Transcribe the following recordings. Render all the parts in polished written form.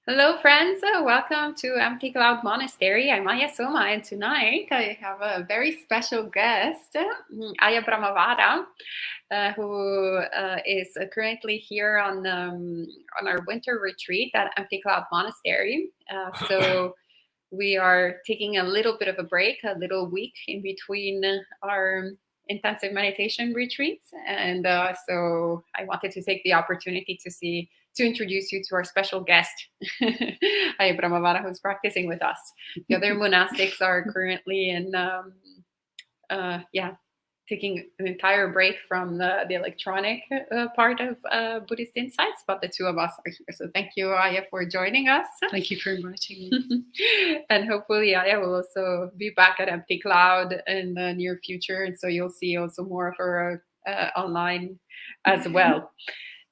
Hello, friends. Welcome to Empty Cloud Monastery. I'm Aya Soma, and tonight I have a very special guest, Aya Brahmavara, who is currently here on our winter retreat at Empty Cloud Monastery. So we are taking a little bit of a break, a little week in between our intensive meditation retreats, and so I wanted to take the opportunity to introduce you to our special guest, Aya Brahmavara, who's practicing with us. The other monastics are currently in, taking an entire break from the electronic part of Buddhist Insights, but the two of us are here. So thank you, Aya, for joining us. Thank you for inviting me. And hopefully Aya will also be back at Empty Cloud in the near future. And so you'll see also more of her online as well.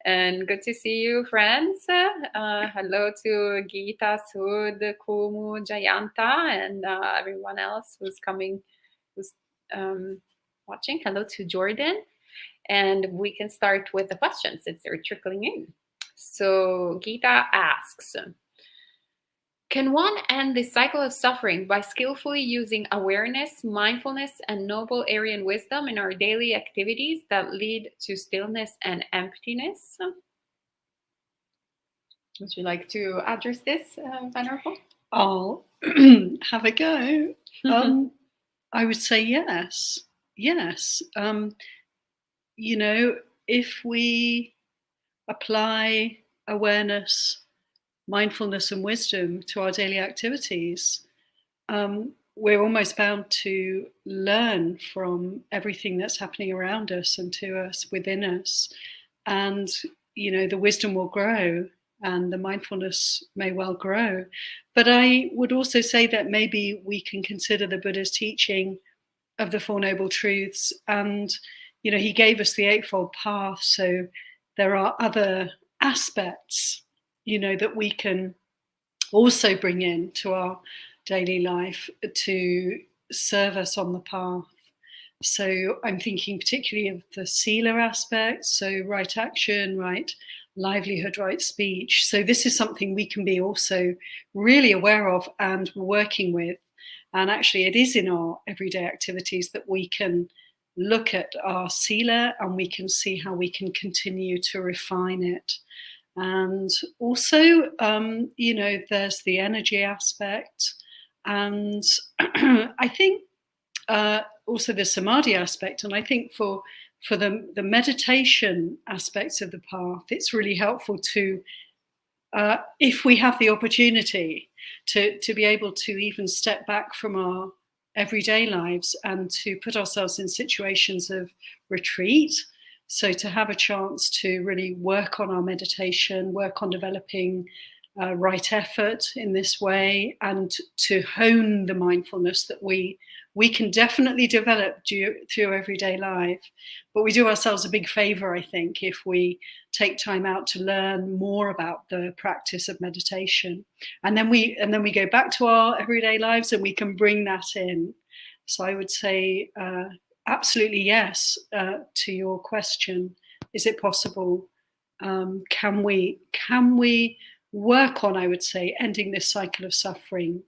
And good to see you, friends. Hello to Geeta, Sud, Kumu, Jayanta, and everyone else who's coming, who's watching. Hello to Jordan. And we can start with the questions since they're trickling in. So Geeta asks, can one end this cycle of suffering by skillfully using awareness, mindfulness, and noble Aryan wisdom in our daily activities that lead to stillness and emptiness? Would you like to address this, Venerable? I'll have a go. I would say yes. Yes. If we apply awareness, mindfulness, and wisdom to our daily activities, we're almost bound to learn from everything that's happening around us and to us, within us. And, the wisdom will grow and the mindfulness may well grow. But I would also say that maybe we can consider the Buddha's teaching of the Four Noble Truths. And, he gave us the Eightfold Path. So there are other aspects, that we can also bring into our daily life to serve us on the path. So I'm thinking particularly of the Sila aspect, so right action, right livelihood, right speech. So this is something we can be also really aware of and working with. And actually it is in our everyday activities that we can look at our Sila and we can see how we can continue to refine it. And also, there's the energy aspect. And I think also the samadhi aspect. And I think for the meditation aspects of the path, it's really helpful to, if we have the opportunity, to be able to even step back from our everyday lives and to put ourselves in situations of retreat. So to have a chance to really work on our meditation, work on developing right effort in this way, and to hone the mindfulness that we can definitely develop through everyday life. But we do ourselves a big favor, I think, if we take time out to learn more about the practice of meditation. And then we go back to our everyday lives and we can bring that in. So I would say absolutely yes to your question. Is it possible? Can we work on, I would say, ending this cycle of suffering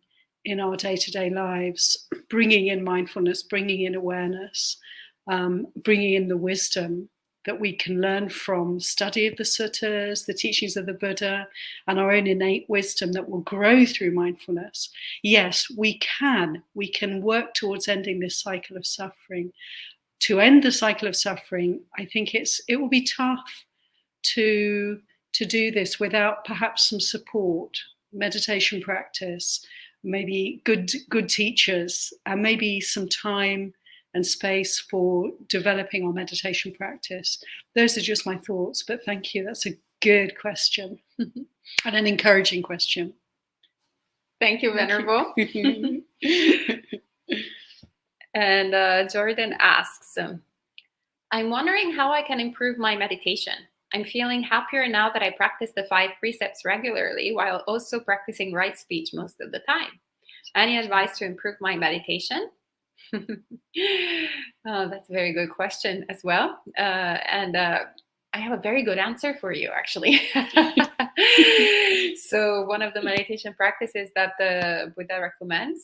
in our day-to-day lives, bringing in mindfulness, bringing in awareness, bringing in the wisdom that we can learn from study of the suttas, the teachings of the Buddha, and our own innate wisdom that will grow through mindfulness. Yes, we can work towards ending this cycle of suffering. To end the cycle of suffering, I think it will be tough to do this without perhaps some support, meditation practice, maybe good teachers, and maybe some time and space for developing our meditation practice. Those are just my thoughts, but thank you. That's a good question and an encouraging question. Thank you, Venerable. And Jordan asks, I'm wondering how I can improve my meditation. I'm feeling happier now that I practice the 5 precepts regularly while also practicing right speech most of the time. Any advice to improve my meditation? Oh, that's a very good question as well. And I have a very good answer for you, actually. So one of the meditation practices that the Buddha recommends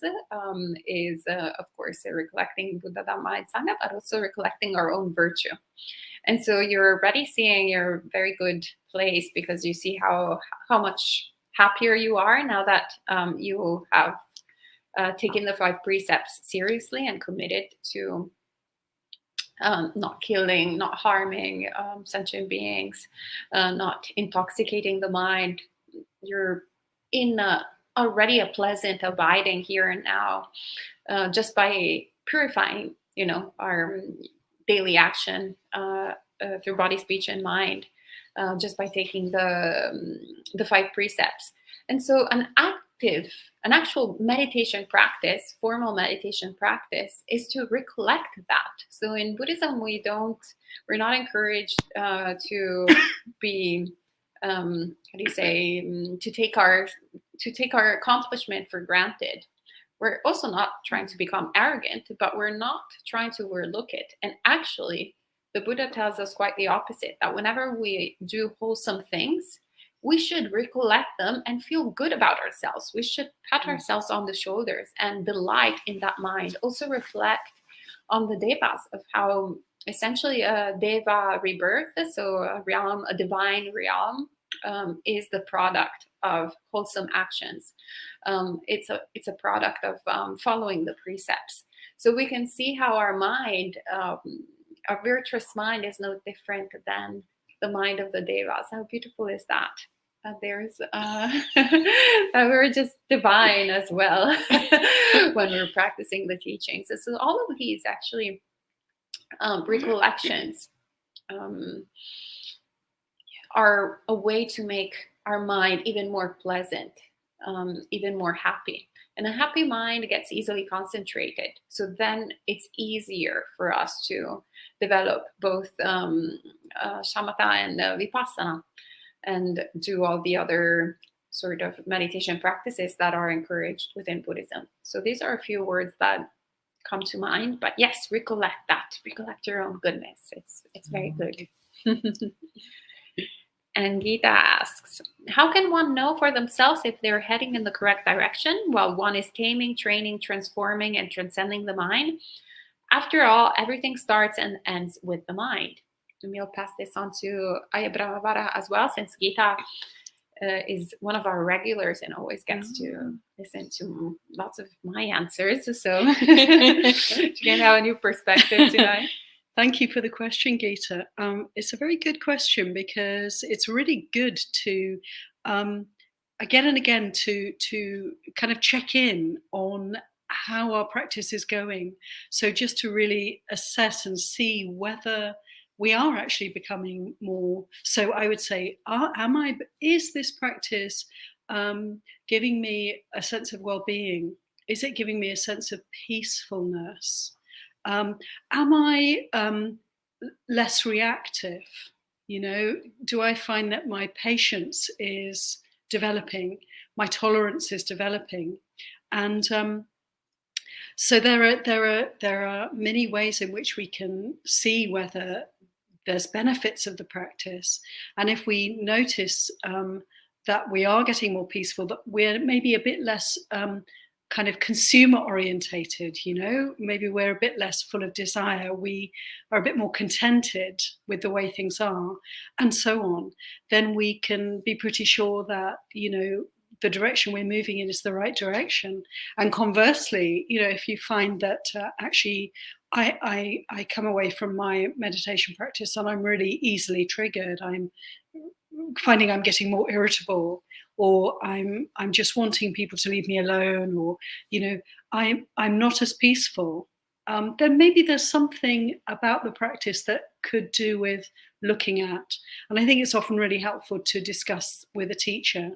is, of course, recollecting Buddha, Dhamma, and Sangha, but also recollecting our own virtue. And so you're already seeing your very good place, because you see how much happier you are now that you have taken the 5 precepts seriously and committed to not killing, not harming sentient beings, not intoxicating the mind. You're in already a pleasant abiding here and now, just by purifying, our daily action through body, speech, and mind, just by taking the 5 precepts. And so an actual meditation practice, formal meditation practice, is to recollect that. So in Buddhism, we're not encouraged to be to take our accomplishment for granted. We're also not trying to become arrogant, but we're not trying to overlook it. And actually, the Buddha tells us quite the opposite, that whenever we do wholesome things, we should recollect them and feel good about ourselves. We should pat ourselves on the shoulders and delight in that mind. Also reflect on the devas, of how essentially a deva rebirth, so a divine realm, is the product of wholesome actions. It's a product of following the precepts. So we can see how our mind, our virtuous mind, is no different than the mind of the devas. How beautiful is that? There's that we're just divine as well when we're practicing the teachings. So all of these actually recollections are a way to make our mind even more pleasant, even more happy. And a happy mind gets easily concentrated. So then it's easier for us to develop both shamatha and vipassana, and do all the other sort of meditation practices that are encouraged within Buddhism. So these are a few words that come to mind. But yes, recollect that. Recollect your own goodness. It's very good. And Gita asks, how can one know for themselves if they're heading in the correct direction while one is taming, training, transforming, and transcending the mind? After all, everything starts and ends with the mind. And we'll pass this on to Aya Brahmavara as well, since Gita is one of our regulars and always gets to listen to lots of my answers. So she can have a new perspective tonight. Thank you for the question, Gita. It's a very good question, because it's really good to again and again to kind of check in on how our practice is going. So just to really assess and see whether we are actually becoming more. So I would say, is this practice giving me a sense of well-being? Is it giving me a sense of peacefulness? Am I less reactive? Do I find that my patience is developing, my tolerance is developing? And so there are many ways in which we can see whether there's benefits of the practice. And if we notice that we are getting more peaceful, that we're maybe a bit less kind of consumer orientated, maybe we're a bit less full of desire, we are a bit more contented with the way things are, and so on, then we can be pretty sure that, the direction we're moving in is the right direction. And conversely, if you find that actually I come away from my meditation practice and I'm really easily triggered, I'm finding I'm getting more irritable, or I'm just wanting people to leave me alone, or I'm not as peaceful, then maybe there's something about the practice that could do with looking at. And I think it's often really helpful to discuss with a teacher.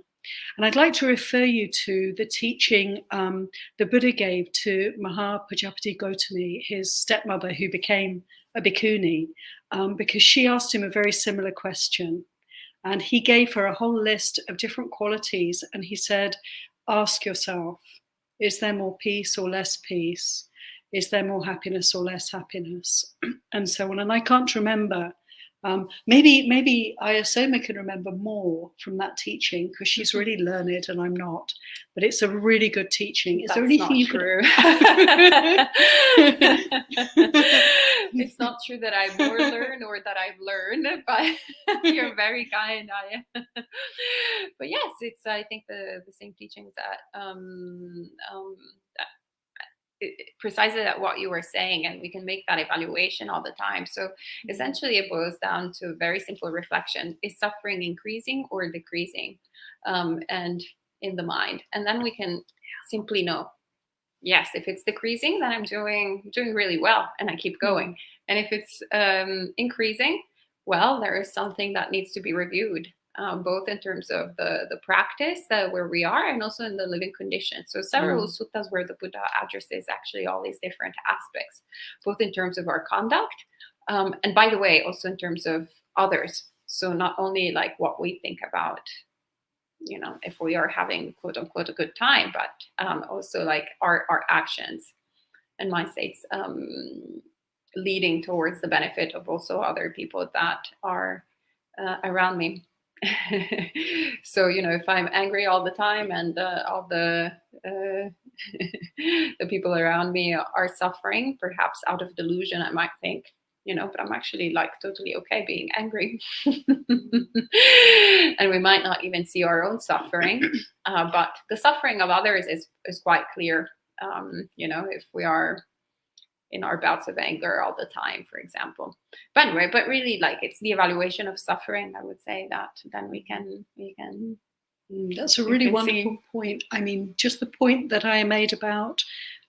And I'd like to refer you to the teaching the Buddha gave to Maha Prajapati Gautami, his stepmother, who became a bhikkhuni, because she asked him a very similar question. And he gave her a whole list of different qualities. And he said, ask yourself, is there more peace or less peace? Is there more happiness or less happiness? And so on. And I can't remember Maybe Ayasoma can remember more from that teaching because she's really learned and I'm not. But it's a really good teaching. Is there anything you could? It's not true that I more learn or that I've learned, but you're very kind, Aya. But yes, it's I think the same teachings that precisely that what you were saying, and we can make that evaluation all the time. So essentially it boils down to a very simple reflection: is suffering increasing or decreasing, and in the mind? And then we can simply know, yes, if it's decreasing, then I'm doing really well and I keep going. And if it's increasing, well, there is something that needs to be reviewed, both in terms of the practice where we are, and also in the living conditions. So several suttas where the Buddha addresses actually all these different aspects, both in terms of our conduct, and by the way, also in terms of others. So not only like what we think about, if we are having quote unquote a good time, but also like our actions and mind states leading towards the benefit of also other people that are around me. So if I'm angry all the time and all the the people around me are suffering, perhaps out of delusion, I might think, but I'm actually like totally okay being angry. And we might not even see our own suffering, but the suffering of others is quite clear. If we are in our bouts of anger all the time, for example. But anyway, really, like, it's the evaluation of suffering, I would say, that then we can. That's a really wonderful point. I mean, just the point that I made about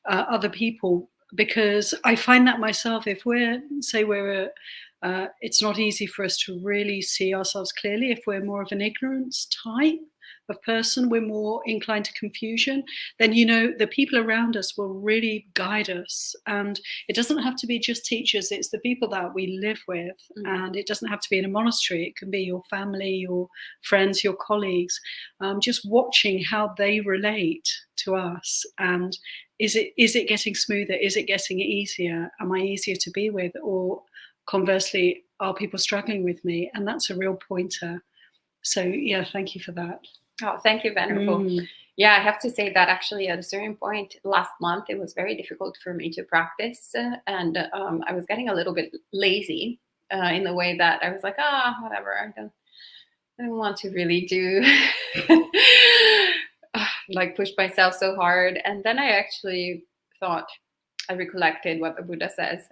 other people, because I find that myself, if it's not easy for us to really see ourselves clearly. If we're more of an ignorance type of person, we're more inclined to confusion, then the people around us will really guide us. And it doesn't have to be just teachers, it's the people that we live with. And it doesn't have to be in a monastery, it can be your family, your friends, your colleagues, just watching how they relate to us. And is it getting smoother? Is it getting easier? Am I easier to be with? Or conversely, are people struggling with me? And that's a real pointer. So yeah, thank you for that. Oh, thank you, Venerable. Yeah, I have to say that actually at a certain point last month, it was very difficult for me to practice. And I was getting a little bit lazy in the way that I was like, whatever, I don't want to really do like push myself so hard. And then I actually thought, I recollected what the Buddha says.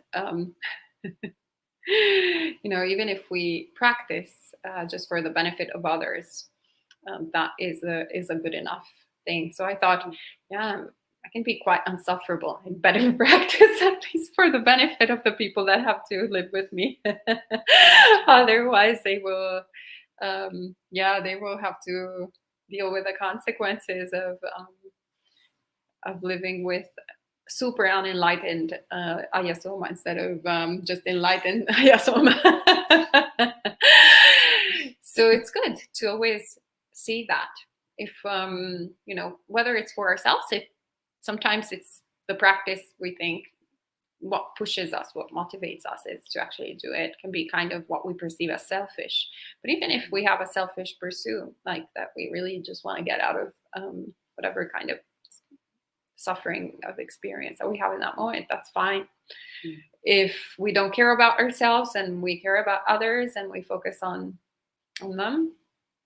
Even if we practice just for the benefit of others, that is a good enough thing. So I thought, yeah, I can be quite unsufferable and better practice, at least for the benefit of the people that have to live with me. Otherwise, they will, they will have to deal with the consequences of living with super unenlightened Ayasoma instead of just enlightened Ayasoma. So it's good to always see that, if whether it's for ourselves, if sometimes it's the practice, we think what pushes us, what motivates us is to actually do it, can be kind of what we perceive as selfish. But even if we have a selfish pursuit, like that we really just want to get out of whatever kind of suffering of experience that we have in that moment, that's fine. If we don't care about ourselves and we care about others and we focus on them,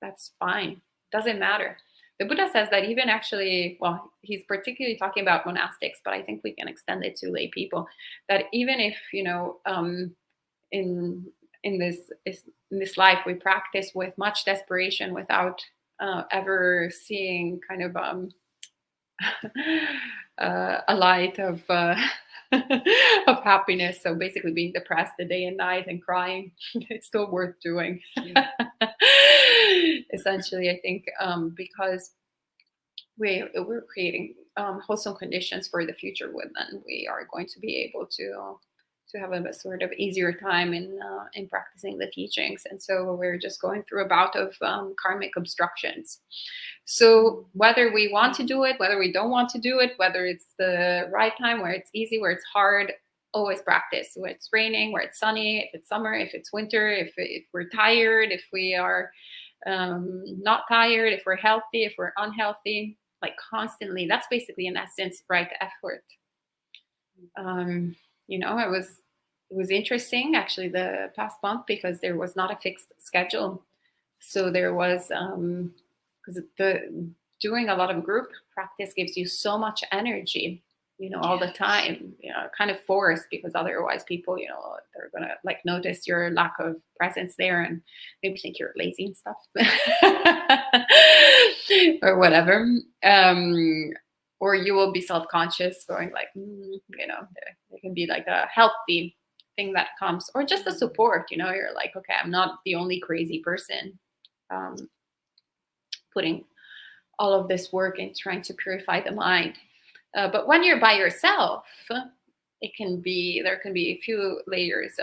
that's fine. Doesn't matter. The Buddha says that even actually, well, he's particularly talking about monastics, but I think we can extend it to lay people, that even if, in this life we practice with much desperation without ever seeing kind of a light of of happiness, so basically being depressed the day and night and crying, it's still worth doing. Essentially, I think because we're creating wholesome conditions for the future, then we are going to be able to have a sort of easier time in practicing the teachings. And so we're just going through a bout of karmic obstructions. So whether we want to do it, whether we don't want to do it, whether it's the right time, where it's easy, where it's hard, always practice. Where it's raining, where it's sunny, if it's summer, if it's winter, if we're tired, if we are not tired, if we're healthy, if we're unhealthy, like constantly. That's basically in essence right effort. It was interesting actually the past month because there was not a fixed schedule. So there was because doing a lot of group practice gives you so much energy, all the time, kind of forced, because otherwise people, they're gonna like notice your lack of presence there and maybe think you're lazy and stuff or whatever. Or you will be self-conscious going like, there can be like a healthy thing that comes, or just the support, you're like, okay, I'm not the only crazy person putting all of this work in trying to purify the mind. But when you're by yourself, there can be a few layers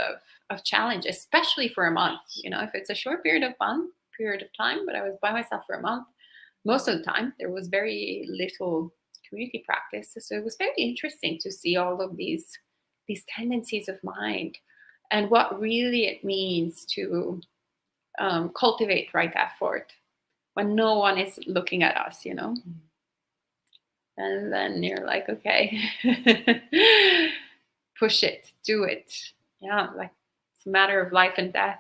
of challenge, especially for a month. If it's a short period of time, but I was by myself for a month, most of the time there was very little community practice. So it was very interesting to see all of these tendencies of mind and what really it means to cultivate right effort when no one is looking at us, And then you're like, okay, push it, do it. Yeah, like it's a matter of life and death.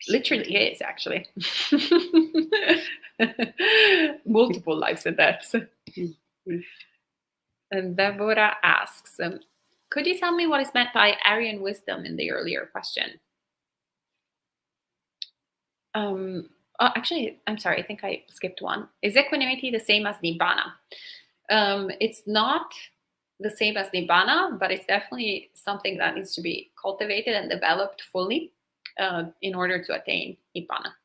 Literally is, actually. Multiple lives and deaths. And Deborah asks, could you tell me what is meant by Aryan wisdom in the earlier question? Actually, I'm sorry, I think I skipped one. Is equanimity the same as Nibbana? It's not the same as Nibbana, but it's definitely something that needs to be cultivated and developed fully in order to attain Nibbana.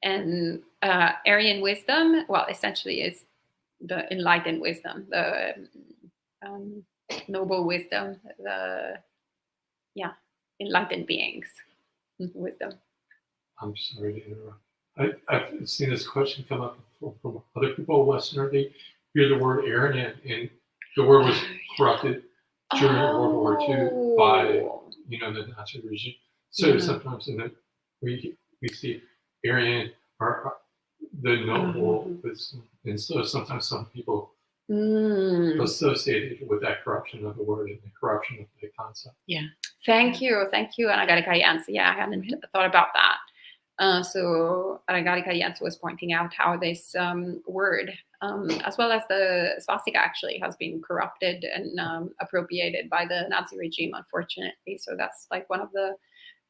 And Aryan wisdom, well, essentially is the enlightened wisdom, the noble wisdom, enlightened beings wisdom. I'm sorry to interrupt. I've seen this question come up from other people in Western. They hear the word Aryan, and the word was corrupted during World War II by the Nazi regime. So sometimes we see Aryan or the noble wisdom, and so sometimes some people associated with that corruption of the word and the corruption of the concept. Yeah. Thank you, Anagarika Jans. Yeah, I hadn't thought about that. So Anagarika Jans was pointing out how this word, as well as the swastika, actually has been corrupted and appropriated by the Nazi regime, unfortunately. So that's like one of the,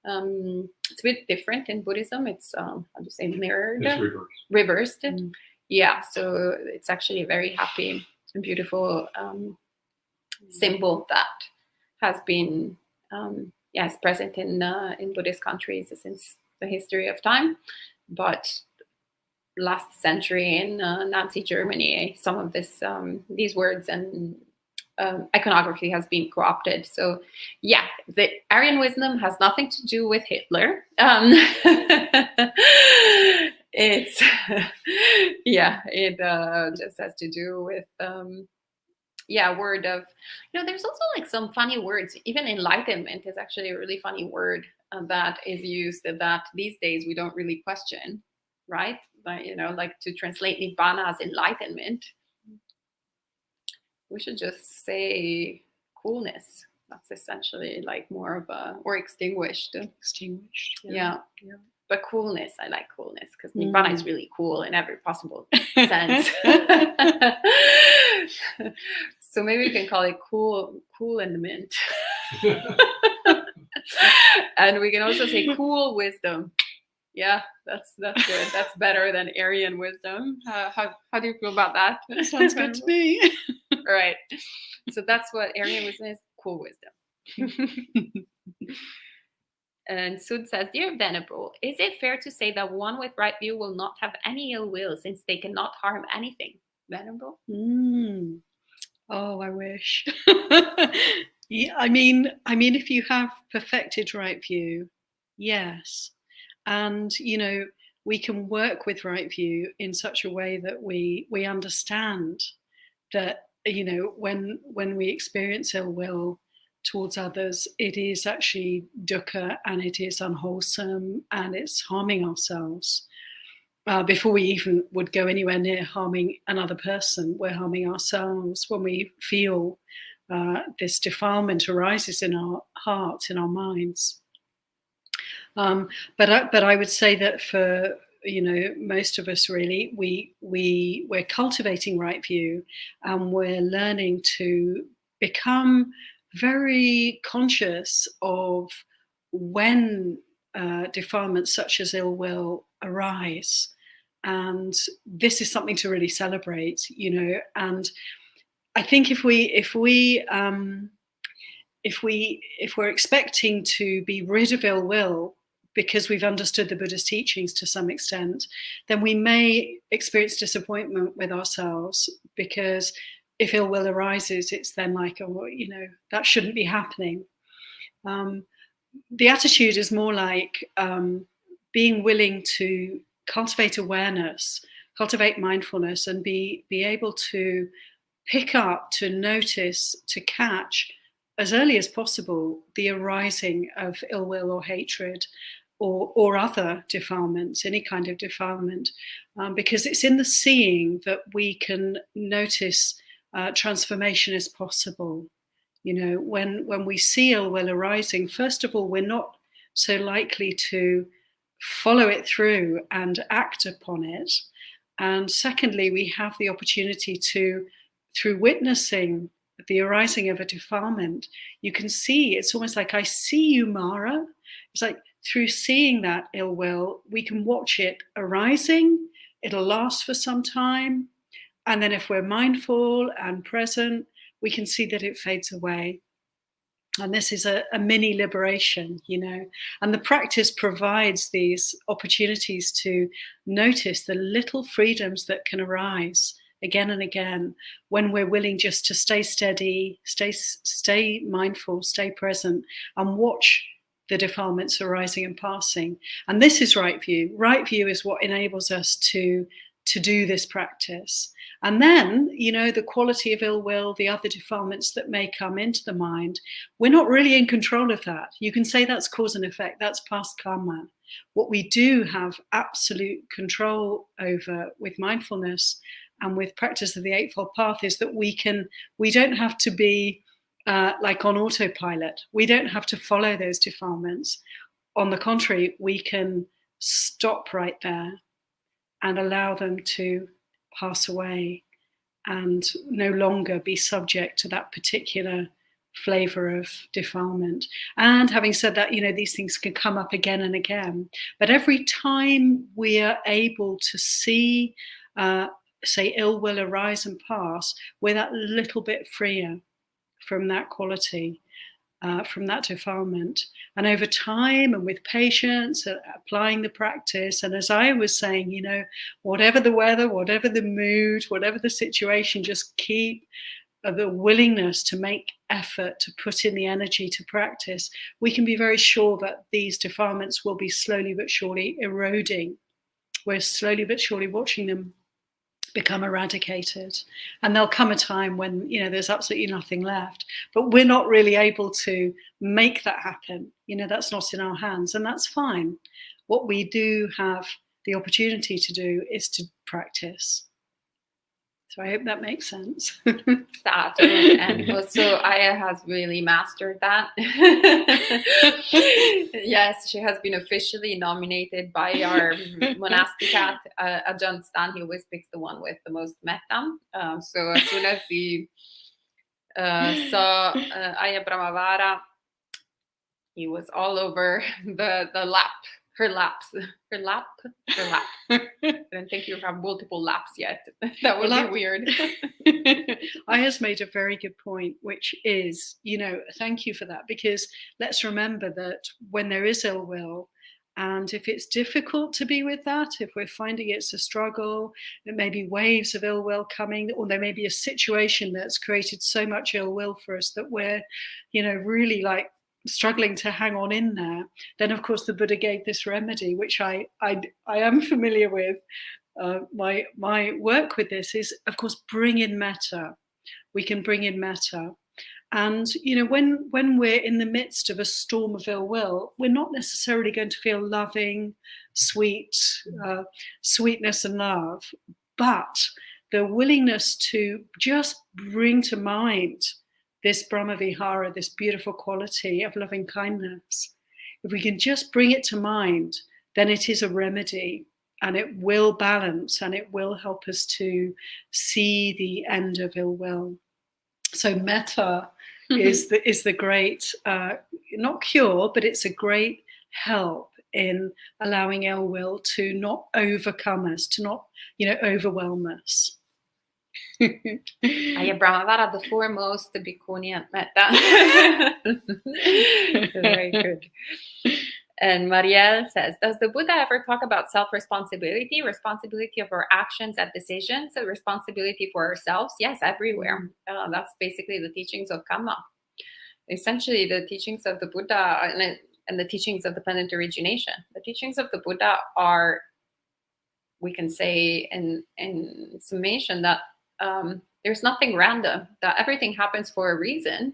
it's a bit different in Buddhism. It's, how do you say, mirrored? It's reversed. Reversed. Yeah, so it's actually a very happy and beautiful symbol that has been it's present in Buddhist countries since the history of time, but last century in Nazi Germany, some of these words and iconography has been co-opted. So yeah, the Aryan wisdom has nothing to do with Hitler. It's it just has to do with word of, there's also like some funny words. Even enlightenment is actually a really funny word that is used that these days we don't really question, right? But like to translate Nibbana as enlightenment, we should just say coolness. That's essentially like more of a, or extinguished. Yeah. But coolness, I like coolness because Nibbana is really cool in every possible sense. So maybe we can call it cool in the mint. And we can also say cool wisdom. Yeah, that's good. That's better than Aryan wisdom. How do you feel about that? That sounds good to me. All right. So that's what Aryan wisdom is, cool wisdom. And Sud says, Dear Venerable, is it fair to say that one with right view will not have any ill will since they cannot harm anything? Venerable? Oh, I wish. Yeah, I mean, if you have perfected right view, yes. And, we can work with right view in such a way that we understand that when we experience ill will towards others, it is actually dukkha, and it is unwholesome, and it's harming ourselves. Before we even would go anywhere near harming another person, we're harming ourselves when we feel this defilement arises in our heart, in our minds. But I would say that for most of us, really, we're cultivating right view, and we're learning to become very conscious of when defilements such as ill will arise. And this is something to really celebrate, and I think if we're expecting to be rid of ill will because we've understood the Buddha's teachings to some extent, then we may experience disappointment with ourselves, because if ill will arises, it's then like, oh, that shouldn't be happening. The attitude is more like being willing to cultivate awareness, cultivate mindfulness, and be able to pick up, to notice, to catch as early as possible the arising of ill will or hatred or other defilements, any kind of defilement, because it's in the seeing that we can notice transformation is possible. When we see ill will arising, first of all, we're not so likely to follow it through and act upon it. And secondly, we have the opportunity to, through witnessing the arising of a defilement, you can see, it's almost like, I see you, Mara. It's like, through seeing that ill will, we can watch it arising. It'll last for some time. And then if we're mindful and present, we can see that it fades away. And this is a mini liberation, and the practice provides these opportunities to notice the little freedoms that can arise again and again when we're willing just to stay steady, stay mindful, stay present, and watch the defilements arising and passing. And this is right view. Right view is what enables us to do this practice. And then, the quality of ill will, the other defilements that may come into the mind, we're not really in control of that. You can say that's cause and effect, that's past karma. What we do have absolute control over with mindfulness and with practice of the Eightfold Path is that we don't have to be like on autopilot. We don't have to follow those defilements. On the contrary, we can stop right there and allow them to pass away and no longer be subject to that particular flavor of defilement. And having said that, these things can come up again and again. But every time we are able to see, say, ill will arise and pass, we're that little bit freer from that quality, from that defilement. And over time and with patience, applying the practice. And as I was saying, whatever the weather, whatever the mood, whatever the situation, just keep the willingness to make effort, to put in the energy to practice. We can be very sure that these defilements will be slowly but surely eroding. We're slowly but surely watching them become eradicated, and there'll come a time when there's absolutely nothing left, but we're not really able to make that happen. That's not in our hands, and that's fine. What we do have the opportunity to do is to practice. So I hope that makes sense. That, and also Aya has really mastered that. Yes, she has been officially nominated by our monastic adjunct Stan. He always picks the one with the most metta. So as soon as he saw Aya Brahmavara, he was all over the lap. Her lap. I don't think you have multiple laps yet. That would be weird. Aya's made a very good point, which is, thank you for that, because let's remember that when there is ill will, and if it's difficult to be with that, if we're finding it's a struggle, there may be waves of ill will coming, or there may be a situation that's created so much ill will for us that we're, really like struggling to hang on in there, then of course the Buddha gave this remedy, which I am familiar with. My work with this is, of course, bring in metta. we can bring in metta. And, you know, when we're in the midst of a storm of ill will, we're not necessarily going to feel loving, sweetness and love, but the willingness to just bring to mind this Brahmavihara, this beautiful quality of loving kindness. If we can just bring it to mind, then it is a remedy, and it will balance, and it will help us to see the end of ill will. So metta is the great, not cure, but it's a great help in allowing ill will to not overcome us, to not, you know, overwhelm us. Aya Brahmavara, the foremost bhikkhuni at metta. Very good. And Marielle says, does the Buddha ever talk about self-responsibility, responsibility of our actions and decisions, a responsibility for ourselves? Yes, everywhere. That's basically the teachings of Dhamma. Essentially, the teachings of the Buddha and the teachings of the Penitent Origination. The teachings of the Buddha are, we can say in summation, that there's nothing random, that everything happens for a reason.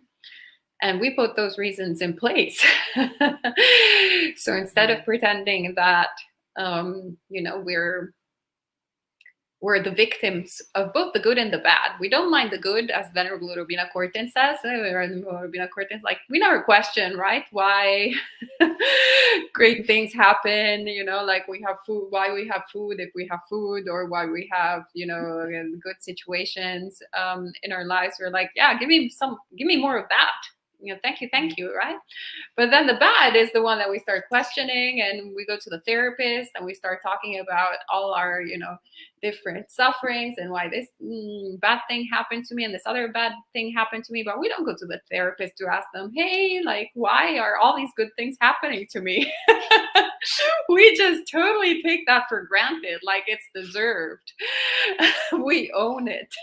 And we put those reasons in place. So instead of pretending that, you know, we're the victims of both the good and the bad. We don't mind the good, as Venerable Robina Cortin says. Robina Cortin, like, we never question, right, why great things happen, you know, like we have food, why we have food if we have food, or why we have, you know, good situations in our lives. We're like, yeah, give me more of that. You know, thank you, right? But then the bad is the one that we start questioning, and we go to the therapist and we start talking about all our, you know, different sufferings and why this bad thing happened to me and this other bad thing happened to me. But we don't go to the therapist to ask them, hey, like, why are all these good things happening to me? We just totally take that for granted, like it's deserved. We own it.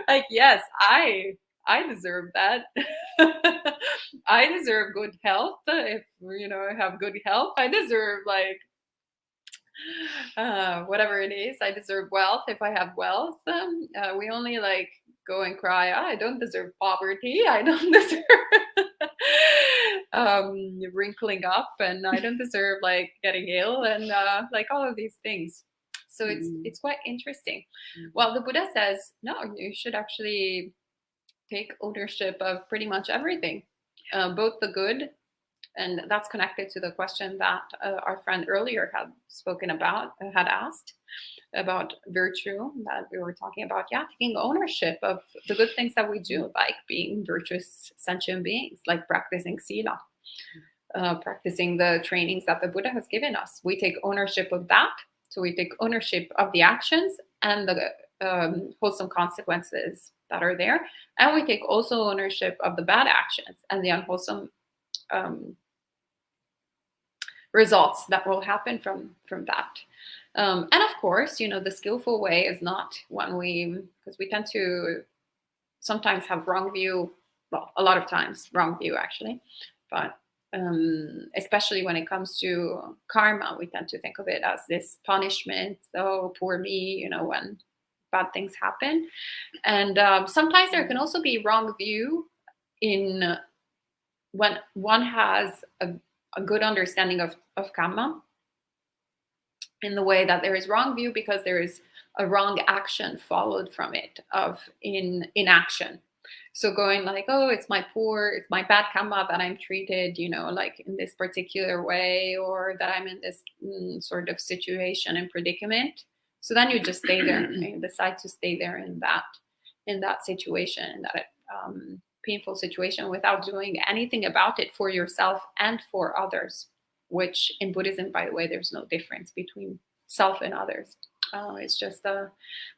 Like, yes, I deserve that. I deserve good health. If, you know, I have good health, I deserve, like, whatever it is. I deserve wealth if I have wealth. We only, like, go and cry, I don't deserve poverty. I don't deserve wrinkling up, and I don't deserve, like, getting ill, and like all of these things. So it's quite interesting. Well, the Buddha says, no, you should actually take ownership of pretty much everything, both the good, and that's connected to the question that our friend earlier had spoken about, had asked about virtue, that we were talking about. Yeah, taking ownership of the good things that we do, like being virtuous sentient beings, like practicing sila, practicing the trainings that the Buddha has given us. We take ownership of that. So we take ownership of the actions and the wholesome consequences that are there, and we take also ownership of the bad actions and the unwholesome results that will happen from that. And of course, you know, the skillful way is not one because we tend to sometimes have wrong view, well, a lot of times wrong view actually, but especially when it comes to karma, we tend to think of it as this punishment. Oh, poor me, you know, when bad things happen. And sometimes there can also be wrong view in when one has a good understanding of karma, in the way that there is wrong view because there is a wrong action followed from it of inaction. So going like, oh, it's my bad karma that I'm treated, you know, like in this particular way, or that I'm in this sort of situation and predicament. So then you just stay there and you decide to stay there in that situation, in that painful situation, without doing anything about it for yourself and for others, which in Buddhism, by the way, there's no difference between self and others. It's just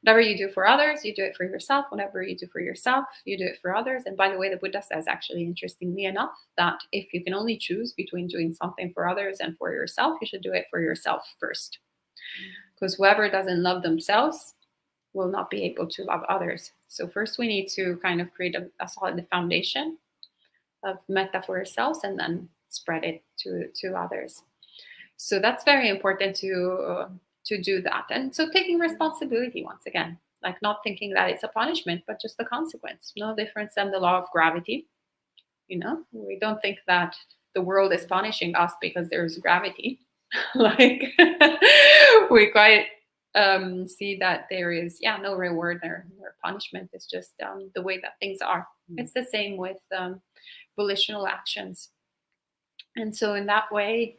whatever you do for others, you do it for yourself. Whatever you do for yourself, you do it for others. And by the way, the Buddha says, actually, interestingly enough, that if you can only choose between doing something for others and for yourself, you should do it for yourself first. Because whoever doesn't love themselves will not be able to love others. So first we need to kind of create a solid foundation of metta for ourselves, and then spread it to others. So that's very important to do that. And so taking responsibility, once again, like not thinking that it's a punishment, but just a consequence. No difference than the law of gravity. We don't think that the world is punishing us because there's gravity. Like we quite see that there is no reward or punishment. It's just the way that things are. It's the same with volitional actions. And so in that way,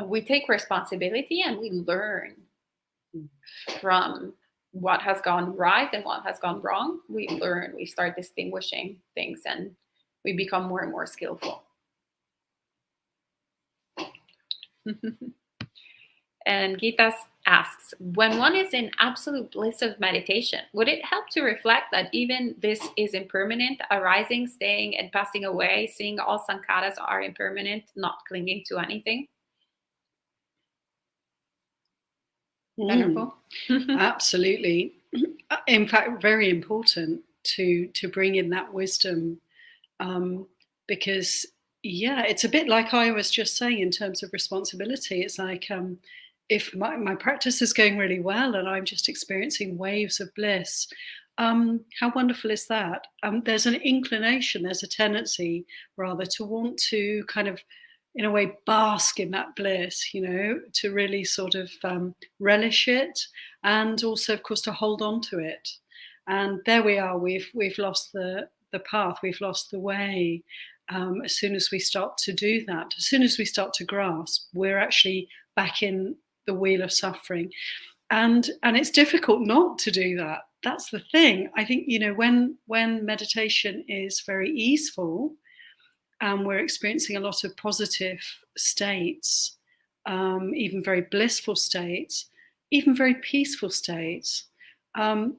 we take responsibility and we learn from what has gone right and what has gone wrong. We learn, we start distinguishing things, and we become more and more skillful. And Gita asks, when one is in absolute bliss of meditation, would it help to reflect that even this is impermanent, arising, staying, and passing away, seeing all sankharas are impermanent, not clinging to anything? Venerable? Absolutely. In fact, very important to bring in that wisdom, because it's a bit like I was just saying in terms of responsibility. It's like if my practice is going really well and I'm just experiencing waves of bliss, how wonderful is that? There's an inclination, there's a tendency rather to want to kind of, in a way, bask in that bliss, to really sort of relish it, and also, of course, to hold on to it. And there we are. We've lost the path. We've lost the way. As soon as we start to do that, as soon as we start to grasp, we're actually back in the wheel of suffering, and it's difficult not to do that. That's the thing. I think when meditation is very easeful, and we're experiencing a lot of positive states, even very blissful states, even very peaceful states,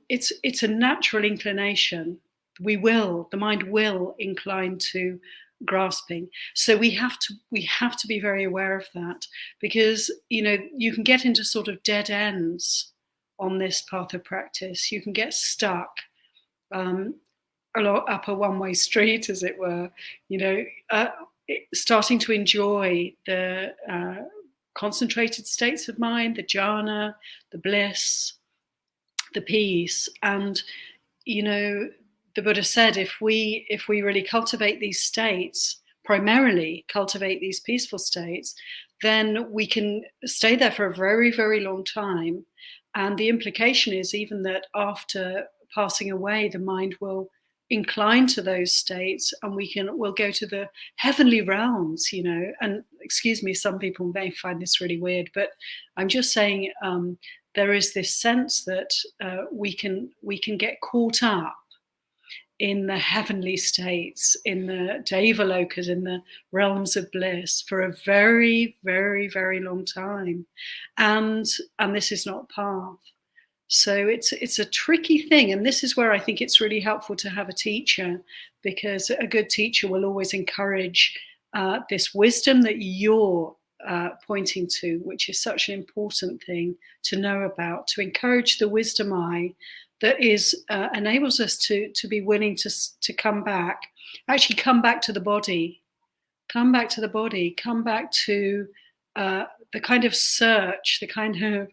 it's a natural inclination. The mind will incline to grasping. So we have to be very aware of that, because you can get into sort of dead ends on this path of practice. You can get stuck up a one-way street, as it were, starting to enjoy the concentrated states of mind, the jhana, the bliss, the peace. And the Buddha said, if we really cultivate these states, primarily cultivate these peaceful states, then we can stay there for a very, very long time. And the implication is even that after passing away, the mind will incline to those states, and we'll go to the heavenly realms, and excuse me, some people may find this really weird, but I'm just saying there is this sense that we can get caught up in the heavenly states, in the Devalokas, in the realms of bliss for a very, very, very long time, and this is not path. So it's a tricky thing, and this is where I think it's really helpful to have a teacher, because a good teacher will always encourage this wisdom that you're pointing to, which is such an important thing to know about, to encourage the wisdom eye that enables us to be willing to come back to the body, come back to the kind of search, the kind of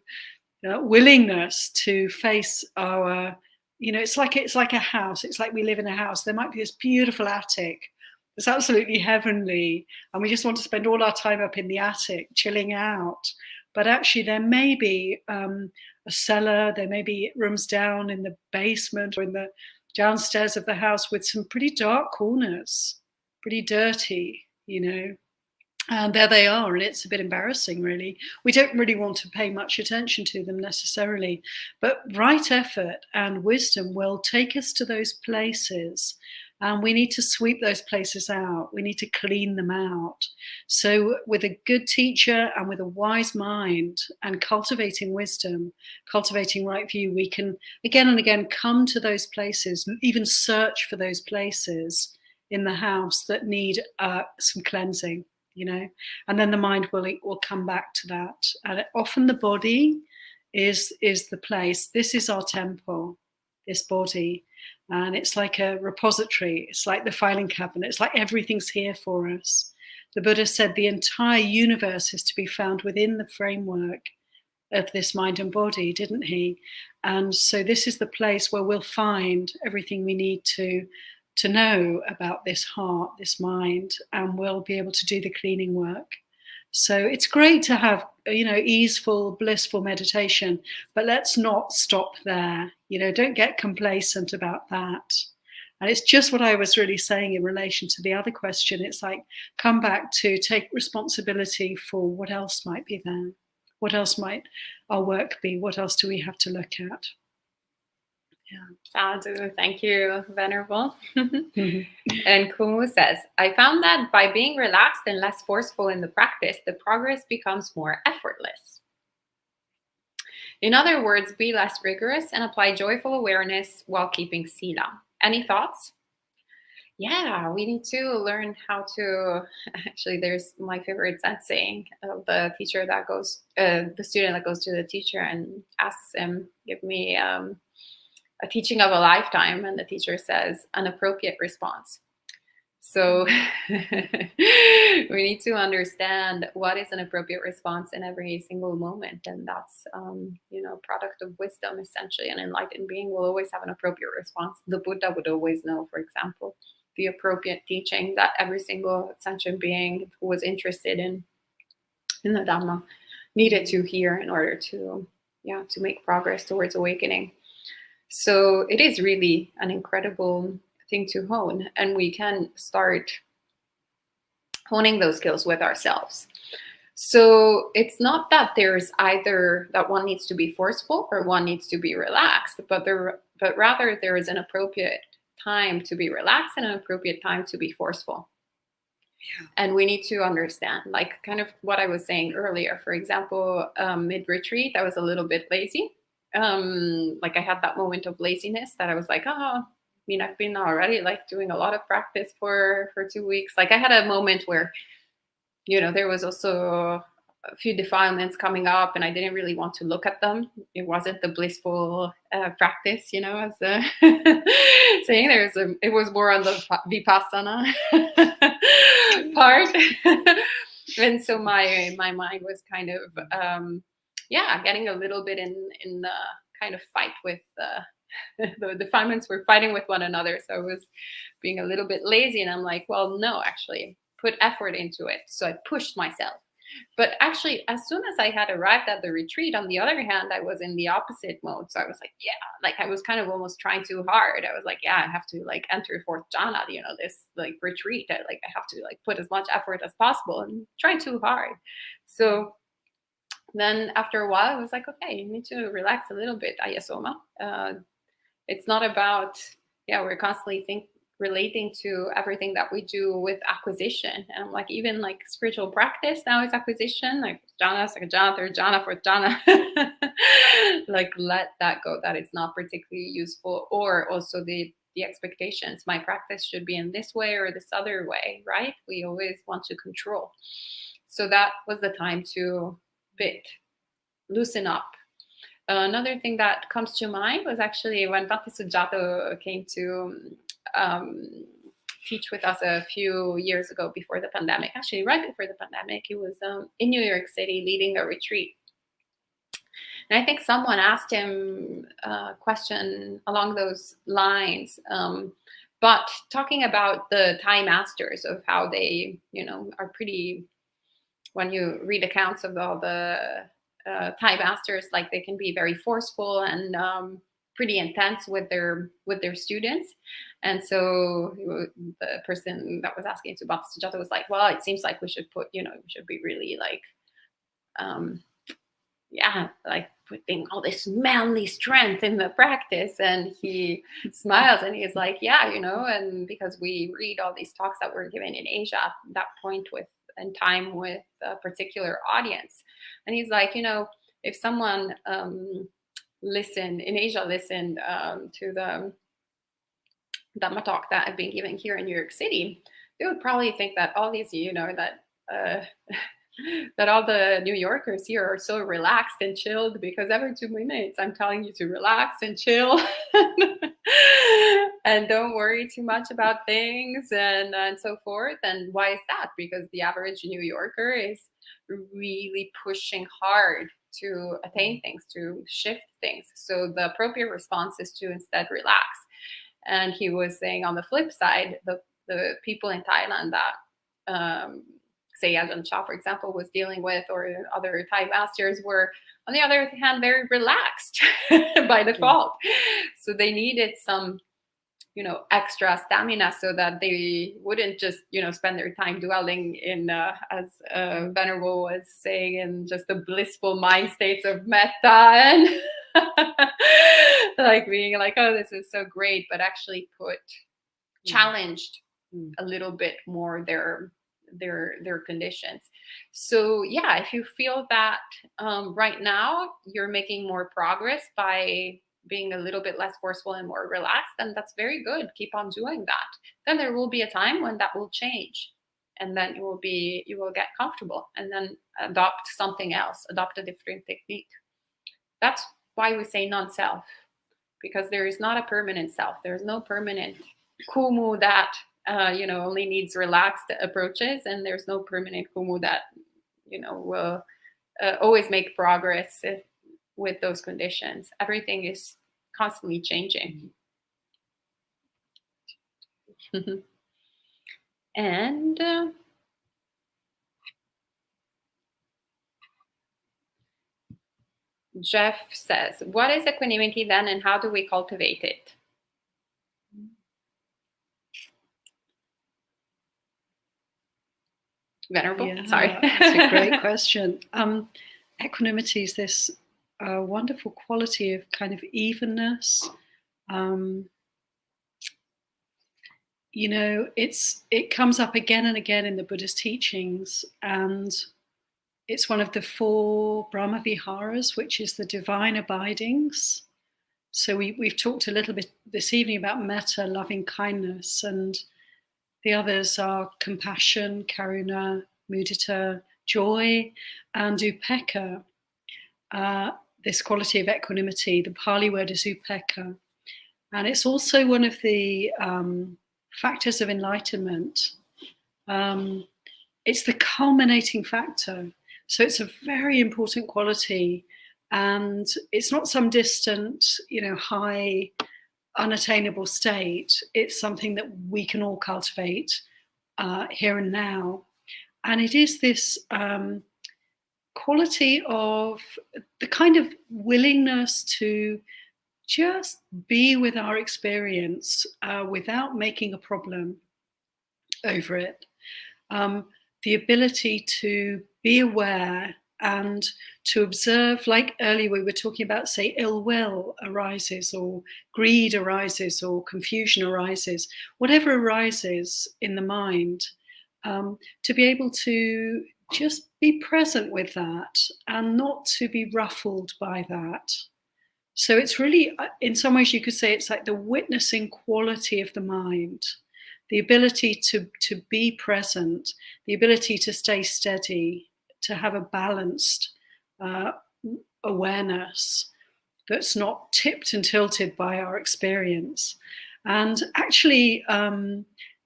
willingness to face our, it's like a house. It's like we live in a house. There might be this beautiful attic. It's absolutely heavenly, and we just want to spend all our time up in the attic, chilling out. But actually, there may be a cellar. There may be rooms down in the basement or in the downstairs of the house with some pretty dark corners, pretty dirty, And there they are, and it's a bit embarrassing, really. We don't really want to pay much attention to them necessarily, but right effort and wisdom will take us to those places, and we need to sweep those places out. We need to clean them out. So with a good teacher and with a wise mind and cultivating wisdom, cultivating right view, we can again and again come to those places, even search for those places in the house that need some cleansing. And then the mind will come back to that. And often the body is the place. This is our temple, this body. And it's like a repository. It's like the filing cabinet. It's like everything's here for us. The Buddha said the entire universe is to be found within the framework of this mind and body, didn't he? And so this is the place where we'll find everything we need to know about this heart, this mind, and we'll be able to do the cleaning work. So it's great to have, easeful, blissful meditation, but let's not stop there. Don't get complacent about that. And it's just what I was really saying in relation to the other question. It's like, come back to take responsibility for what else might be there. What else might our work be? What else do we have to look at? Sadhu, thank you, Venerable. And Kumu says, I found that by being relaxed and less forceful in the practice, the progress becomes more effortless. In other words, be less rigorous and apply joyful awareness while keeping sila. Any thoughts? Yeah, we need to learn how to, actually, there's my favorite Zen saying of the teacher that goes, the student that goes to the teacher and asks him, give me a teaching of a lifetime, and the teacher says an appropriate response. So we need to understand what is an appropriate response in every single moment, and that's product of wisdom. Essentially, an enlightened being will always have an appropriate response. The Buddha would always know, for example, the appropriate teaching that every single sentient being who was interested in the Dhamma needed to hear in order to make progress towards awakening. So it is really an incredible thing to hone, and we can start honing those skills with ourselves. So it's not that there's either that one needs to be forceful or one needs to be relaxed, but rather there is an appropriate time to be relaxed and an appropriate time to be forceful. Yeah. And we need to understand, like kind of what I was saying earlier. For example, mid-retreat, I was a little bit lazy. Like I had that moment of laziness that I was like, I've been already like doing a lot of practice for 2 weeks. Like I had a moment where, there was also a few defilements coming up and I didn't really want to look at them. It wasn't the blissful practice, as saying it was more on the Vipassana part. And so my mind was kind of, getting a little bit in the kind of fight with the defilements were fighting with one another. So I was being a little bit lazy, and I'm like, well, no, actually put effort into it. So I pushed myself. But actually, as soon as I had arrived at the retreat, on the other hand, I was in the opposite mode. So I was like, I was kind of almost trying too hard. I was like, I have to like enter fourth jhana, this like retreat. I have to like put as much effort as possible and try too hard. So then after a while, I was like, okay, you need to relax a little bit, Ayasoma. It's not about, we're constantly relating to everything that we do with acquisition. And like, even like spiritual practice now is acquisition, like jhana, second jhana, third jhana, fourth jhana. Like, let that go, that it's not particularly useful. Or also the expectations. My practice should be in this way or this other way, right? We always want to control. So that was the time to loosen up. Another thing that comes to mind was actually when Bhante Sujato came to teach with us a few years ago before the pandemic. Actually, right before the pandemic, he was in New York City leading a retreat. And I think someone asked him a question along those lines, but talking about the Thai masters, of how they, are pretty, when you read accounts of all the Thai masters, like they can be very forceful and pretty intense with their students. And so the person that was asking to Bhante Sujato was like, well, it seems like we should put, we should be really like, like putting all this manly strength in the practice. And he smiles and he's like, and because we read all these talks that were given in Asia at that point and time with a particular audience. And he's like, if someone listened to the Dhamma talk that I've been giving here in New York City, they would probably think that all these, that all the New Yorkers here are so relaxed and chilled, because every 2 minutes I'm telling you to relax and chill and don't worry too much about things and so forth. And why is that? Because the average New Yorker is really pushing hard to attain things, to shift things. So the appropriate response is to instead relax. And he was saying on the flip side, the people in Thailand that, say Ajahn Chah, for example, was dealing with, or other Thai masters were, on the other hand, very relaxed by default. So they needed some, extra stamina so that they wouldn't just, spend their time dwelling in, as Venerable was saying, in just the blissful mind states of metta and like being like, oh, this is so great, but actually challenged a little bit more their conditions. So yeah, if you feel that right now you're making more progress by being a little bit less forceful and more relaxed, then that's very good. Keep on doing that. Then there will be a time when that will change, and then you will get comfortable, and then adopt something else, adopt a different technique. That's why we say non-self, because there is not a permanent self. There's no permanent kumu that only needs relaxed approaches, and there's no permanent kumu that will always make progress with those conditions. Everything is constantly changing. And Jeff says, what is equanimity then, and how do we cultivate it? Venerable? Yeah, Sorry. That's a great question. Equanimity is this wonderful quality of kind of evenness. It comes up again and again in the Buddha's teachings, and it's one of the 4 Brahma Viharas, which is the divine abidings. So we've talked a little bit this evening about metta, loving kindness, and the others are compassion, karuna, mudita, joy, and upekkha. This quality of equanimity, the Pali word is upekkha. And it's also one of the factors of enlightenment. It's the culminating factor. So it's a very important quality. And it's not some distant, high, unattainable state. It's something that we can all cultivate here and now. And it is this quality of the kind of willingness to just be with our experience without making a problem over it. The ability to be aware and to observe, like earlier we were talking about, say, ill will arises, or greed arises, or confusion arises, whatever arises in the mind, to be able to just be present with that and not to be ruffled by that. So it's really, in some ways you could say it's like the witnessing quality of the mind, the ability to be present, the ability to stay steady, to have a balanced awareness that's not tipped and tilted by our experience. And actually,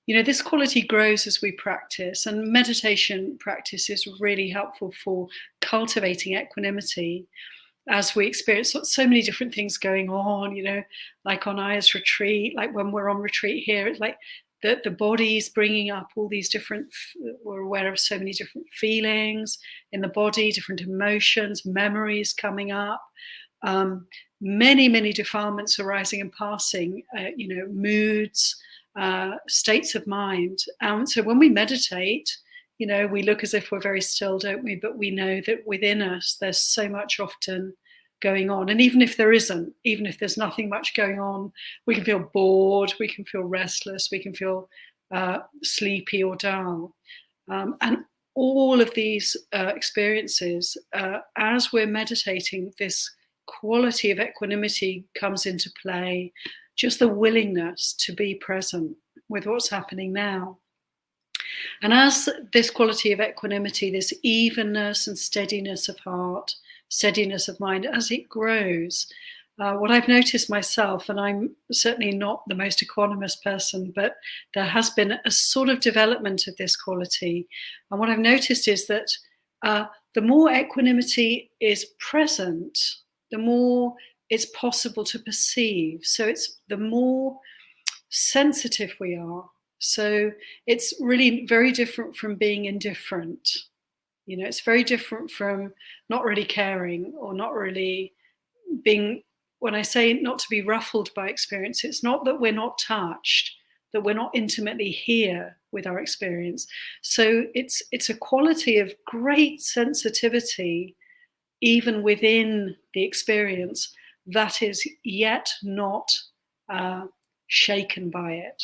this quality grows as we practice, and meditation practice is really helpful for cultivating equanimity as we experience so many different things going on, like on Aya's retreat, like when we're on retreat here, it's like the body's bringing up all these different, we're aware of so many different feelings in the body, different emotions, memories coming up, many, many defilements arising and passing, moods, states of mind. So when we meditate, we look as if we're very still, don't we? But we know that within us, there's so much often going on. And even if there isn't, even if there's nothing much going on, we can feel bored, we can feel restless, we can feel sleepy or dull. And all of these experiences, as we're meditating, this quality of equanimity comes into play, just the willingness to be present with what's happening now. And as this quality of equanimity, this evenness and steadiness of heart, steadiness of mind, as it grows, what I've noticed myself, and I'm certainly not the most equanimous person, but there has been a sort of development of this quality. And what I've noticed is that the more equanimity is present, the more it's possible to perceive. So it's the more sensitive we are. So it's really very different from being indifferent. You know, it's very different from not really caring or not really being, when I say not to be ruffled by experience, it's not that we're not touched, that we're not intimately here with our experience. So it's a quality of great sensitivity, even within the experience, that is yet not shaken by it.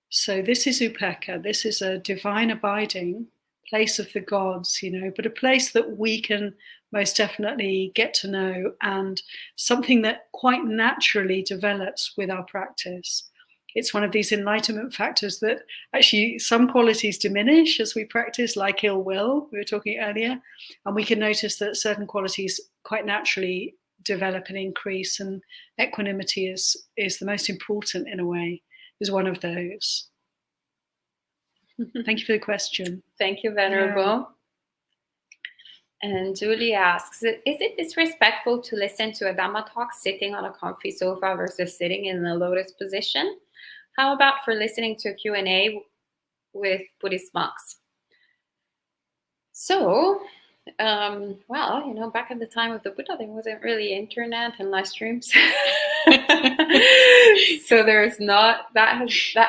So this is upekkha. This is a divine abiding, place of the gods, you know, but a place that we can most definitely get to know, and something that quite naturally develops with our practice. It's one of these enlightenment factors that actually some qualities diminish as we practice, like ill will, we were talking earlier, and we can notice that certain qualities quite naturally develop and increase, and equanimity is the most important in a way, is one of those. Thank you for the question. Thank you, Venerable. And Julie asks, is it disrespectful to listen to a Dhamma talk sitting on a comfy sofa versus sitting in the lotus position? How about for listening to a Q&A with Buddhist monks? So, well, you know, back at the time of the Buddha, there wasn't really internet and live streams. So there's not, that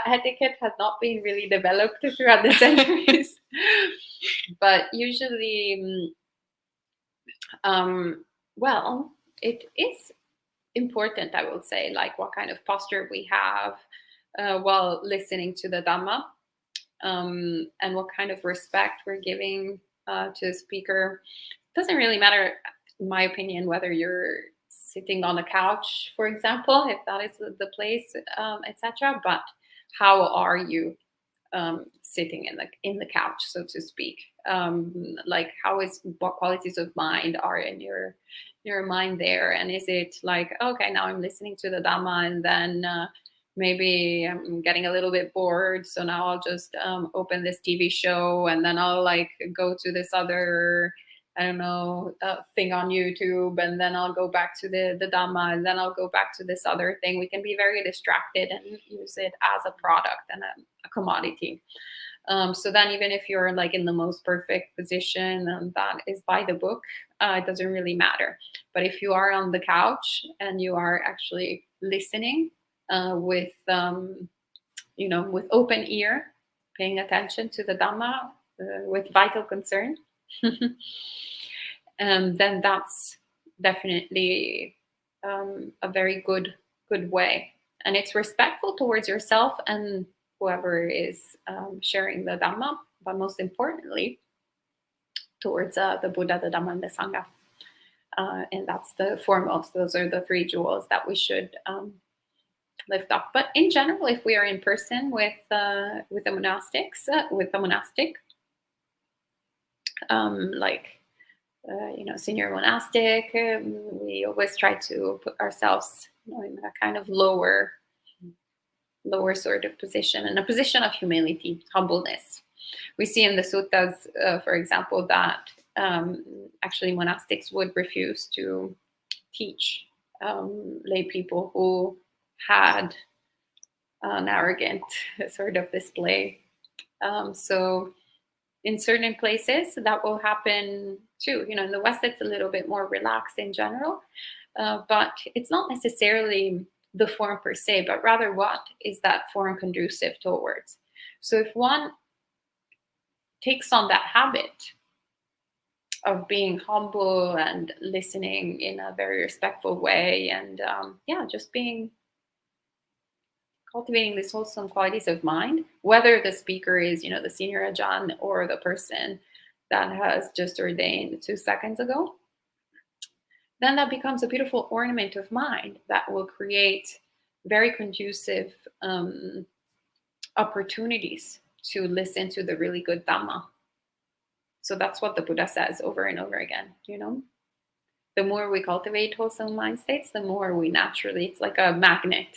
etiquette has not been really developed throughout the centuries. But usually, well, it is important, I will say, like what kind of posture we have while listening to the Dhamma, and what kind of respect we're giving to the speaker. It doesn't really matter, in my opinion, whether you're sitting on a couch, for example, if that is the place, etc. But how are you sitting in the couch, so to speak? Like, what qualities of mind are in your mind there? And is it like, okay, now I'm listening to the Dhamma, and then maybe I'm getting a little bit bored, so now I'll just open this TV show, and then I'll like go to this other, I don't know, thing on YouTube, and then I'll go back to the Dhamma, and then I'll go back to this other thing. We can be very distracted and use it as a product and a commodity. So then even if you're like in the most perfect position and that is by the book, it doesn't really matter. But if you are on the couch and you are actually listening with, you know, with open ear, paying attention to the Dhamma with vital concern, then that's definitely a very good way. And it's respectful towards yourself and whoever is sharing the Dhamma, but most importantly, towards the Buddha, the Dhamma, and the Sangha. And that's the foremost. Those are the three jewels that we should lift up. But in general, if we are in person with the monastics, with the monastic, like you know, senior monastic, we always try to put ourselves, you know, in a kind of lower sort of position, in a position of humility, humbleness. We see in the suttas, for example, that actually monastics would refuse to teach lay people who had an arrogant sort of display. So in certain places that will happen too. You know, in the West, it's a little bit more relaxed in general, but it's not necessarily the form per se, but rather what is that form conducive towards. So if one takes on that habit of being humble and listening in a very respectful way, and just cultivating these wholesome qualities of mind, whether the speaker is, you know, the senior Ajahn or the person that has just ordained 2 seconds ago, then that becomes a beautiful ornament of mind that will create very conducive opportunities to listen to the really good Dhamma. So that's what the Buddha says over and over again, you know. The more we cultivate wholesome mind states, the more we naturally, it's like a magnet.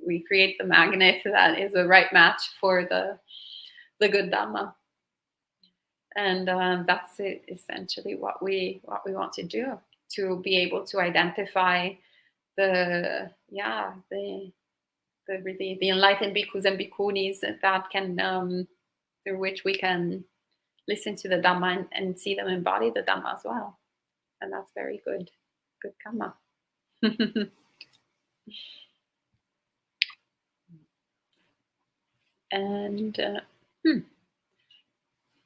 We create the magnet that is a right match for the good Dhamma. And that's essentially what we want to do, to be able to identify the enlightened bhikkhus and bhikkhunis that can through which we can listen to the Dhamma and see them embody the Dhamma as well. And that's very good karma. And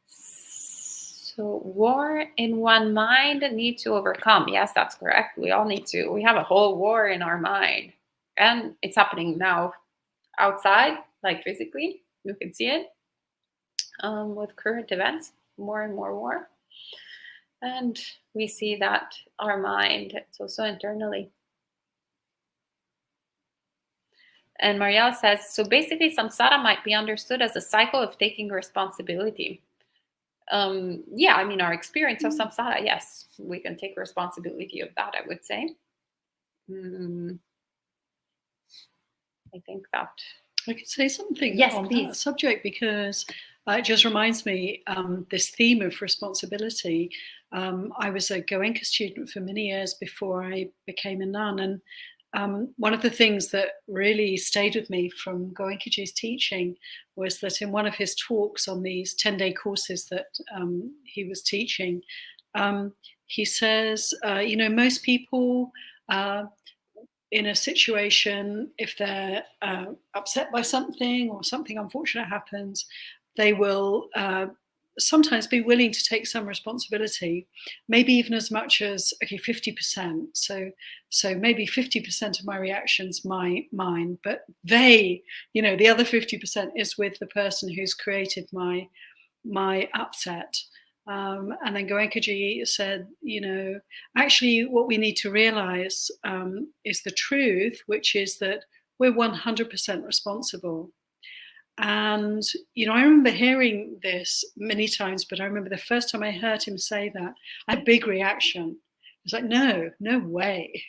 so war in one mind need to overcome. Yes, that's correct. We all need to. We have a whole war in our mind. And it's happening now outside, like physically. You can see it with current events, more and more war. And we see that our mind, it's also internally. And Marielle says, so basically samsara might be understood as a cycle of taking responsibility. Yeah, I mean, our experience of samsara, yes, we can take responsibility of that, I would say. I think that... I could say something on that subject, because it just reminds me, this theme of responsibility. I was a Goenka student for many years before I became a nun, and one of the things that really stayed with me from Goenkaji's teaching was that in one of his talks on these 10-day courses that he was teaching, he says, most people in a situation, if they're upset by something or something unfortunate happens, they will sometimes be willing to take some responsibility, maybe even as much as 50%. So maybe 50% of my reactions mine, but they, the other 50% is with the person who's created my upset. And then Goenkaji said, actually what we need to realize is the truth, which is that we're 100% responsible. And, I remember hearing this many times, but I remember the first time I heard him say that, I had a big reaction. I was like, no way.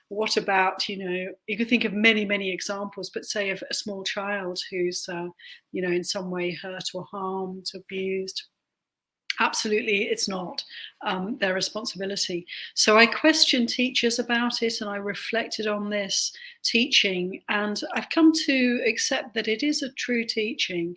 What about, you could think of many, many examples, but say of a small child who's, in some way hurt or harmed, abused. Absolutely, it's not their responsibility. So I questioned teachers about it, and I reflected on this teaching, and I've come to accept that it is a true teaching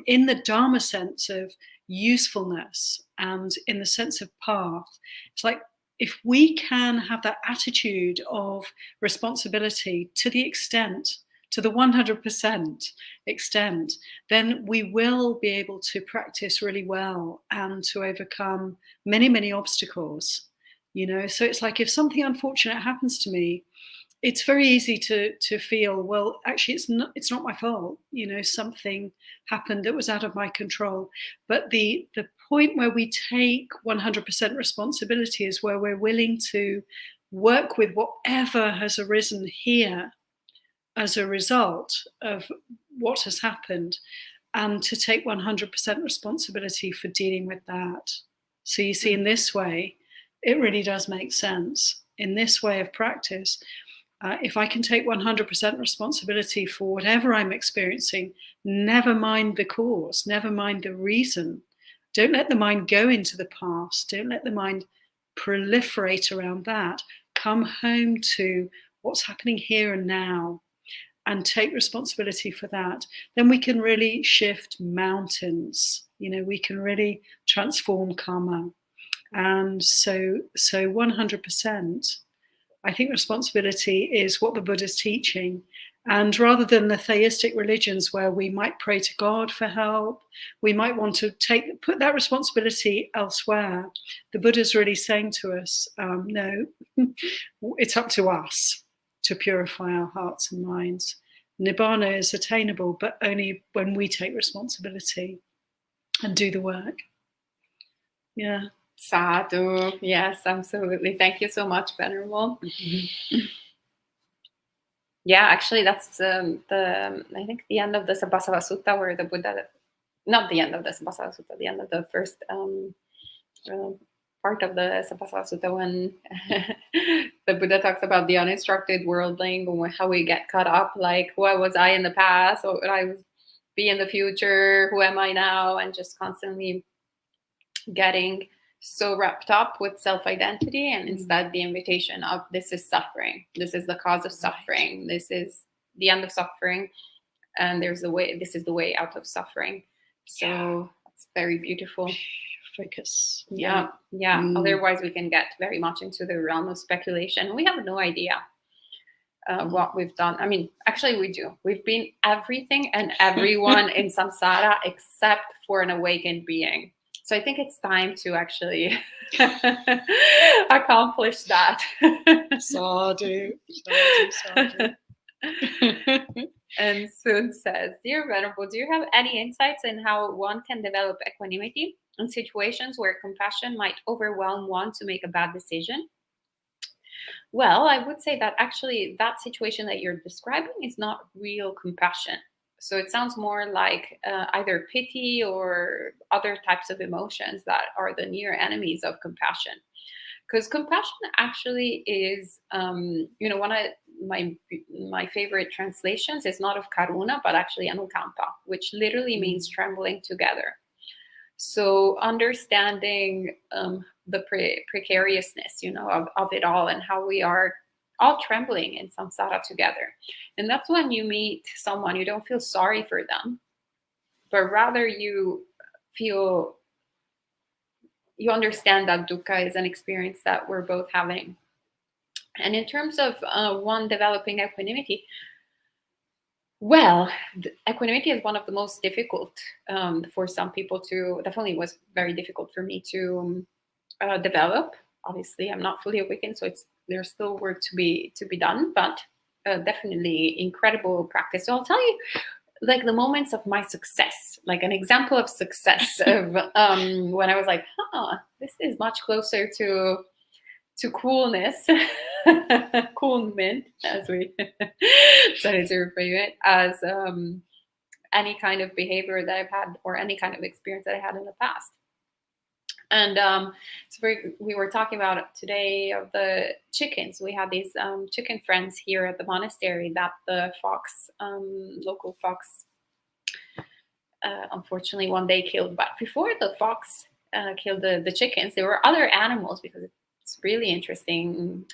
in the Dhamma sense of usefulness and in the sense of path. It's like, if we can have that attitude of responsibility to the 100% extent, then we will be able to practice really well and to overcome many, many obstacles. So it's like, if something unfortunate happens to me, it's very easy to feel, well, actually it's not my fault. Something happened that was out of my control. But the point where we take 100% responsibility is where we're willing to work with whatever has arisen here as a result of what has happened, and to take 100% responsibility for dealing with that. So you see, in this way, it really does make sense. In this way of practice, if I can take 100% responsibility for whatever I'm experiencing, never mind the cause, never mind the reason. Don't let the mind go into the past. Don't let the mind proliferate around that. Come home to what's happening here and now, and take responsibility for that. Then we can really shift mountains. We can really transform karma. And so 100%, I think responsibility is what the Buddha's teaching. And rather than the theistic religions where we might pray to God for help, we might want to put that responsibility elsewhere. The Buddha's really saying to us, no, it's up to us to purify our hearts and minds. Nibbana is attainable, but only when we take responsibility and do the work. Yeah. Sadhu. Yes, absolutely. Thank you so much, Venerable. Yeah, actually, that's I think the end of the Sabbasava Sutta, where the Buddha, not the end of the Sabbasava Sutta, the end of the first part of the Sabbasava Sutta, when the Buddha talks about the uninstructed worldling, how we get caught up, like, what was I in the past, or what I was be in the future, who am I now, and just constantly getting so wrapped up with self-identity, and instead the invitation of this is suffering, this is the cause of suffering, this is the end of suffering, and there's a way, this is the way out of suffering. So it's very beautiful. Focus. Yeah. Otherwise we can get very much into the realm of speculation. We have no idea what we've done. I mean, actually we do. We've been everything and everyone in samsara except for an awakened being. So I think it's time to actually accomplish that. Sadhu. And Sun says, Dear Venerable, do you have any insights in how one can develop equanimity in situations where compassion might overwhelm one to make a bad decision? Well, I would say that actually that situation that you're describing is not real compassion. So it sounds more like either pity or other types of emotions that are the near enemies of compassion. Because compassion actually is, one of my favorite translations is not of karuna, but actually anukampa, which literally means trembling together. So understanding the precariousness, of it all, and how we are all trembling in samsara together. And that's when you meet someone, you don't feel sorry for them, but rather you understand that dukkha is an experience that we're both having. And in terms of one developing equanimity, well, equanimity is one of the most difficult for some people to, definitely was very difficult for me to develop. Obviously, I'm not fully awakened, so there's still work to be done, but definitely incredible practice. So I'll tell you, like, the moments of my success, like an example of success of when I was like, this is much closer to coolness, coolment, as we started to reframe it, as any kind of behavior that I've had or any kind of experience that I had in the past. And so we were talking about today of the chickens. We had these chicken friends here at the monastery that the fox, local fox, unfortunately one day killed. But before the fox killed the chickens, there were other animals, because it's really interesting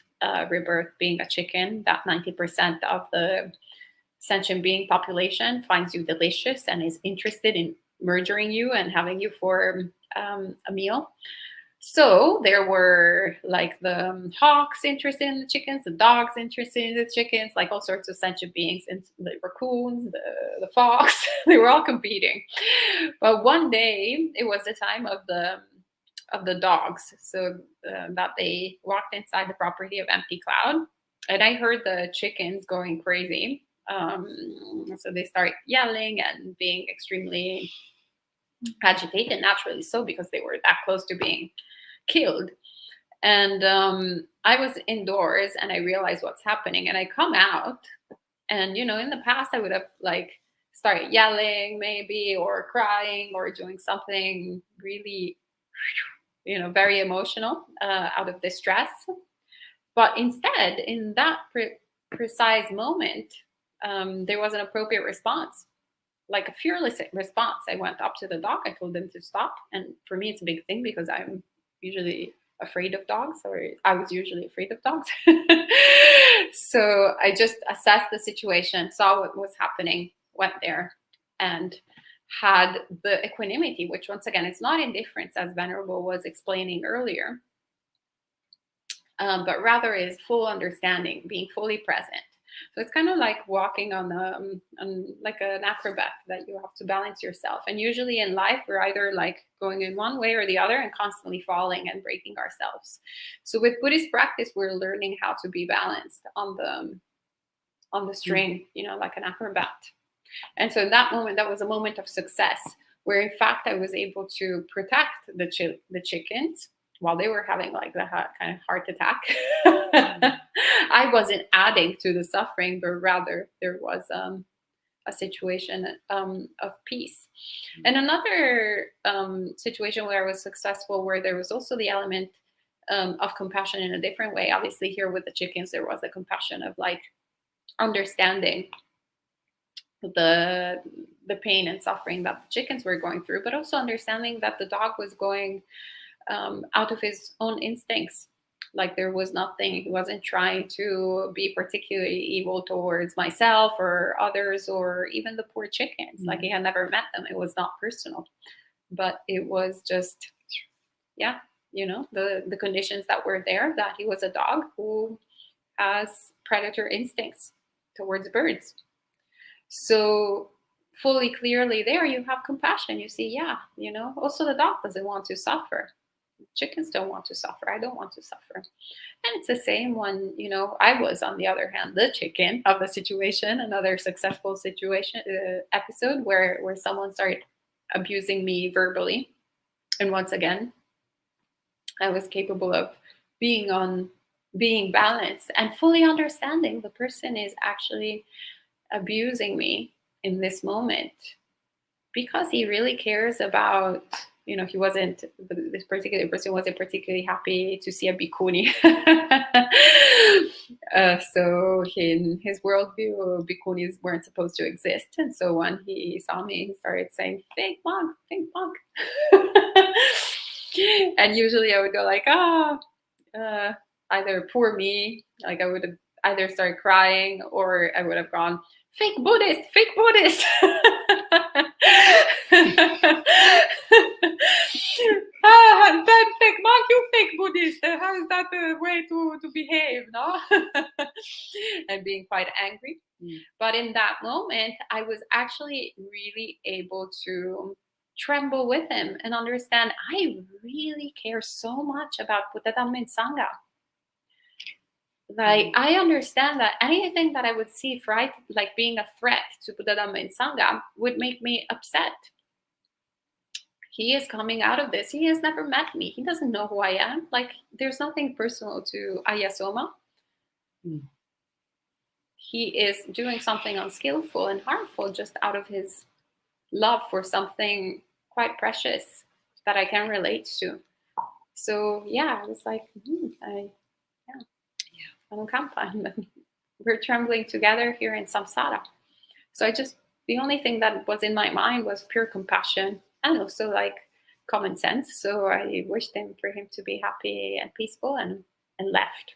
rebirth being a chicken, that 90% of the sentient being population finds you delicious and is interested in murdering you and having you for a meal. So there were like the hawks interested in the chickens, the dogs interested in the chickens, like all sorts of sentient beings, and the raccoons, the fox, they were all competing. But one day it was the time of the dogs, so that they walked inside the property of Empty Cloud, and I heard the chickens going crazy. So they start yelling and being extremely agitated, naturally so, because they were that close to being killed. And I was indoors and I realized what's happening, and I come out, and in the past I would have like started yelling maybe, or crying, or doing something really very emotional out of distress. But instead, in that precise moment, there was an appropriate response, like a fearless response. I went up to the dog, I told them to stop. And for me, it's a big thing because I'm usually afraid of dogs, or I was usually afraid of dogs. So I just assessed the situation, saw what was happening, went there, and had the equanimity, which once again, it's not indifference, as Venerable was explaining earlier, but rather is full understanding, being fully present. So it's kind of like walking on like an acrobat, that you have to balance yourself. And usually in life, we're either like going in one way or the other and constantly falling and breaking ourselves. So with Buddhist practice, we're learning how to be balanced on the string, like an acrobat. And so in that moment, that was a moment of success, where in fact I was able to protect the chickens while they were having like the kind of heart attack. I wasn't adding to the suffering, but rather there was a situation of peace. And another situation where I was successful, where there was also the element of compassion in a different way. Obviously here with the chickens, there was a compassion of like understanding the pain and suffering that the chickens were going through, but also understanding that the dog was going out of his own instincts. Like there was nothing, he wasn't trying to be particularly evil towards myself or others or even the poor chickens. Like he had never met them. It was not personal, but it was just, yeah, you know, the conditions that were there, that he was a dog who has predator instincts towards birds. So fully clearly there you have compassion. You see, yeah, you know, also the dog doesn't want to suffer. Chickens don't want to suffer. I don't want to suffer. And it's the same when, you know, I was, on the other hand, the chicken of the situation. Another successful situation episode where someone started abusing me verbally. And once again, I was capable of being balanced and fully understanding the person is actually abusing me in this moment because he really cares about, you know, this particular person wasn't particularly happy to see a bhikkhuni. So in his worldview, bhikkhunis weren't supposed to exist. And so when he saw me, he started saying, fake monk, fake monk. And usually I would go like, either poor me, like I would have either started crying or I would have gone, fake Buddhist, fake Buddhist. That fake monk, you fake Buddhist. How is that the way to behave, no? And being quite angry. But in that moment, I was actually really able to tremble with him and understand I really care so much about Buddha, Dhamma, and Sangha. Like, I understand that anything that I would see like being a threat to Buddha, Dhamma, and Sangha would make me upset. He is coming out of this. He has never met me. He doesn't know who I am. Like, there's nothing personal to Ayasoma. He is doing something unskillful and harmful just out of his love for something quite precious that I can relate to. So, yeah, I was like, we're trembling together here in samsara. So the only thing that was in my mind was pure compassion and also like common sense. So I wished for him to be happy and peaceful and left.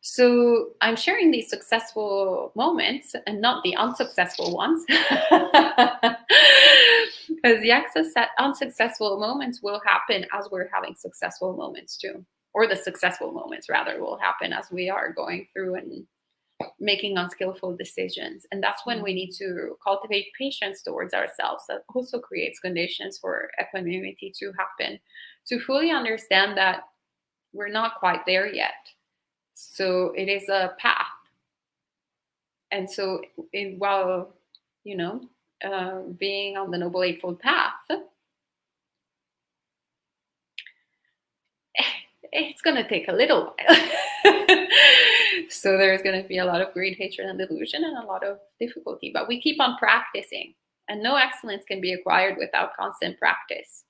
So I'm sharing these successful moments and not the unsuccessful ones. Because the unsuccessful moments will happen as we're having successful moments too. Or the successful moments rather will happen as we are going through and making unskillful decisions. And that's when we need to cultivate patience towards ourselves. That also creates conditions for equanimity to happen, to fully understand that we're not quite there yet. So it is a path. And so while, you know, being on the Noble Eightfold Path, it's going to take a little while. So there's going to be a lot of greed, hatred, and delusion, and a lot of difficulty. But we keep on practicing. And no excellence can be acquired without constant practice.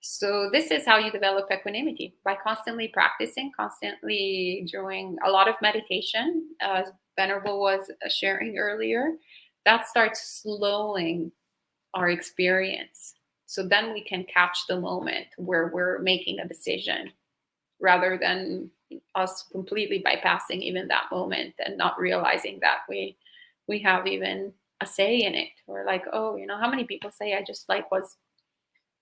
So this is how you develop equanimity, by constantly practicing, constantly doing a lot of meditation. As Venerable was sharing earlier, that starts slowing our experience. So then we can catch the moment where we're making a decision, rather than us completely bypassing even that moment and not realizing that we have even a say in it. Or like, oh, you know, how many people say I just like was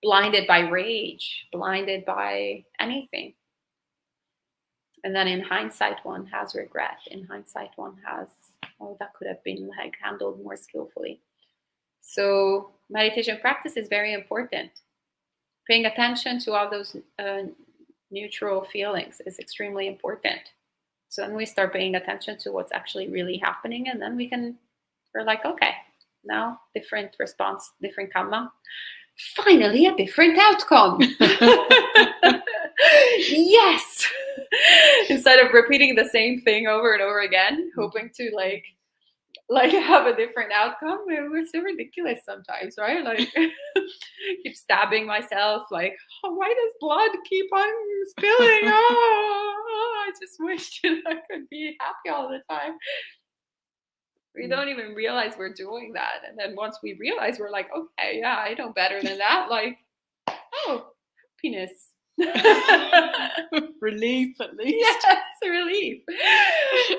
blinded by rage, blinded by anything. And then in hindsight, one has regret. In hindsight, one has, oh, that could have been like handled more skillfully. So meditation practice is very important. Paying attention to all those neutral feelings is extremely important. So then we start paying attention to what's actually really happening, and then we're like, okay, now different response, different karma. Finally, a different outcome. Yes. Instead of repeating the same thing over and over again, hoping to like have a different outcome. It was so ridiculous sometimes, right? Like keep stabbing myself, like, oh, why does blood keep on spilling? Oh, I just wish I could be happy all the time. We don't even realize we're doing that. And then once we realize, we're like, okay, yeah, I know better than that. Like, oh, happiness. Relief, at least. Yes, relief.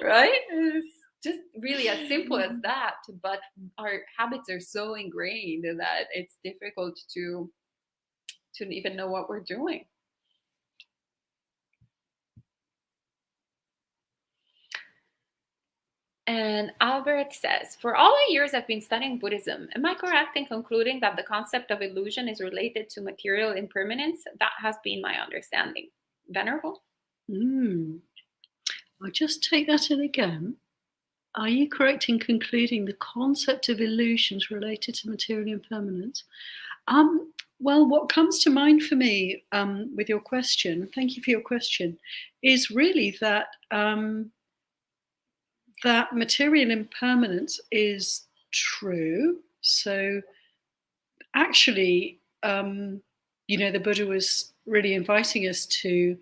Right? It's just really as simple as that. But our habits are so ingrained that it's difficult to even know what we're doing. And Albert says, for all the years I've been studying Buddhism, am I correct in concluding that the concept of illusion is related to material impermanence? That has been my understanding. Venerable? I'll just take that in again. Are you correct in concluding the concept of illusions related to material impermanence? Well, what comes to mind for me with your question, thank you for your question, is really that that material impermanence is true. So actually, the Buddha was really inviting us to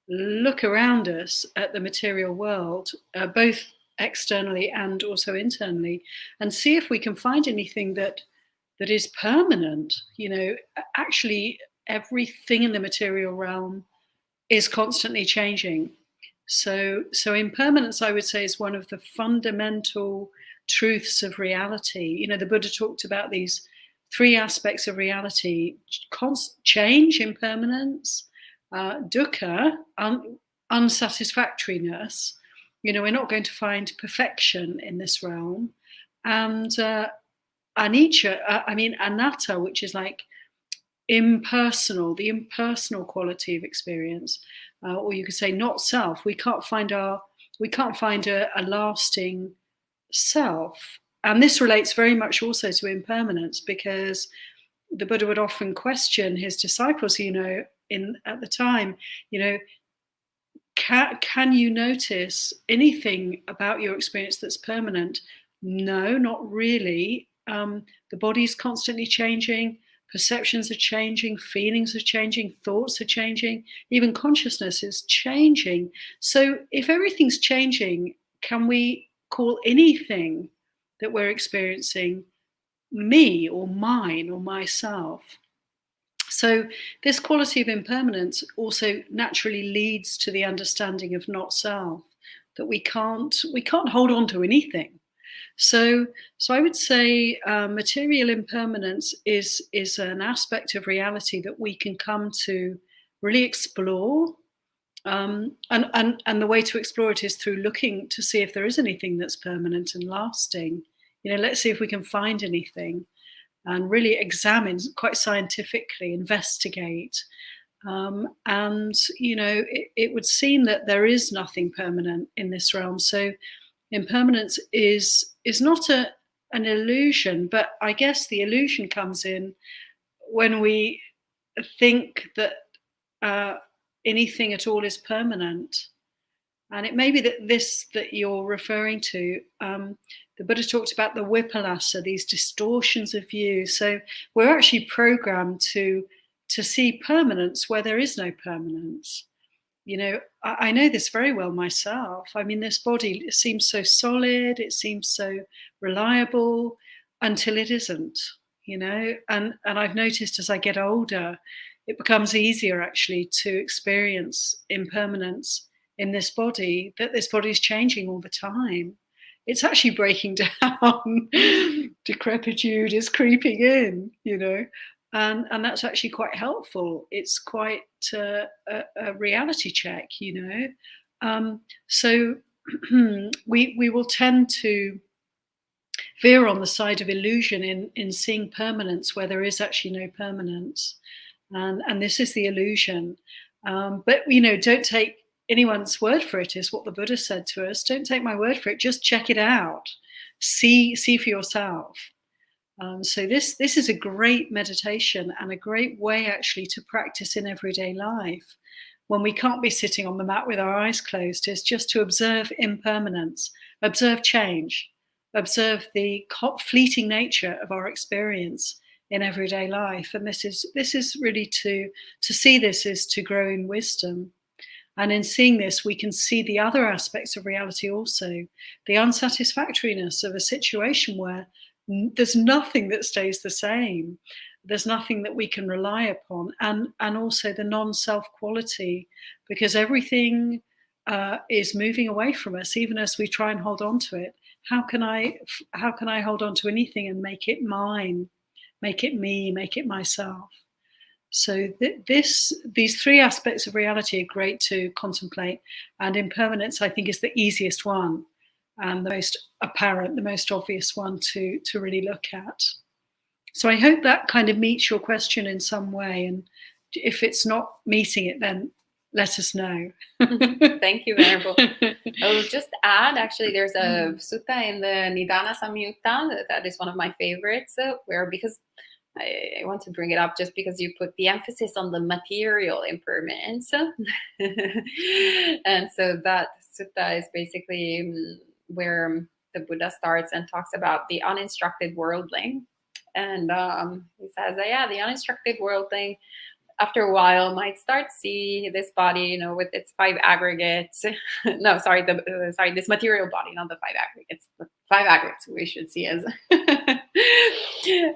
look around us at the material world, both externally and also internally, and see if we can find anything that is permanent. Actually, everything in the material realm is constantly changing. So impermanence, I would say, is one of the fundamental truths of reality. The Buddha talked about these three aspects of reality: change, impermanence, dukkha, unsatisfactoriness. We're not going to find perfection in this realm, and anicca, anatta, which is like impersonal, the impersonal quality of experience, or you could say not self. We can't find a lasting self, and this relates very much also to impermanence, because the Buddha would often question his disciples, at the time, can you notice anything about your experience that's permanent? No, not really. The body's constantly changing, perceptions are changing, feelings are changing, thoughts are changing, even consciousness is changing. So if everything's changing, can we call anything that we're experiencing me or mine or myself? So this quality of impermanence also naturally leads to the understanding of not self, that we can't hold on to anything. So I would say material impermanence is an aspect of reality that we can come to really explore. And the way to explore it is through looking to see if there is anything that's permanent and lasting. Let's see if we can find anything, and really examine quite scientifically, investigate. It would seem that there is nothing permanent in this realm. So impermanence is not an illusion, but I guess the illusion comes in when we think that anything at all is permanent. And it may be that you're referring to, the Buddha talked about the vipallasa, these distortions of view. So we're actually programmed to see permanence where there is no permanence. I know this very well myself. This body seems so solid, it seems so reliable until it isn't, and I've noticed as I get older, it becomes easier actually to experience impermanence in this body, that this body is changing all the time. It's actually breaking down. Decrepitude is creeping in, and that's actually quite helpful. It's quite a reality check, So we will tend to veer on the side of illusion in seeing permanence where there is actually no permanence, and this is the illusion. But don't take anyone's word for it, is what the Buddha said to us. Don't take my word for it. Just check it out. See for yourself. So this is a great meditation and a great way actually to practice in everyday life. When we can't be sitting on the mat with our eyes closed, is just to observe impermanence, observe change, observe the fleeting nature of our experience in everyday life. And this is really to see this is to grow in wisdom. And in seeing this, we can see the other aspects of reality also. The unsatisfactoriness of a situation where there's nothing that stays the same. There's nothing that we can rely upon. And also the non-self quality, because everything is moving away from us, even as we try and hold on to it. How can I hold on to anything and make it mine, make it me, make it myself? So these three aspects of reality are great to contemplate, and impermanence, I think, is the easiest one and the most apparent, the most obvious one to really look at. So I hope that kind of meets your question in some way, and if it's not meeting it, then let us know. Thank you, Venerable. I'll just add, actually, there's a sutta in the Nidana Samyutta that is one of my favorites, where, because I want to bring it up just because you put the emphasis on the material impermanence. And so that sutta is basically where the Buddha starts and talks about the uninstructed worldling. And he says, yeah, the uninstructed worldling, after a while, might start see this body, with its 5 aggregates. No, sorry, this material body, not the 5 aggregates. The 5 aggregates we should see as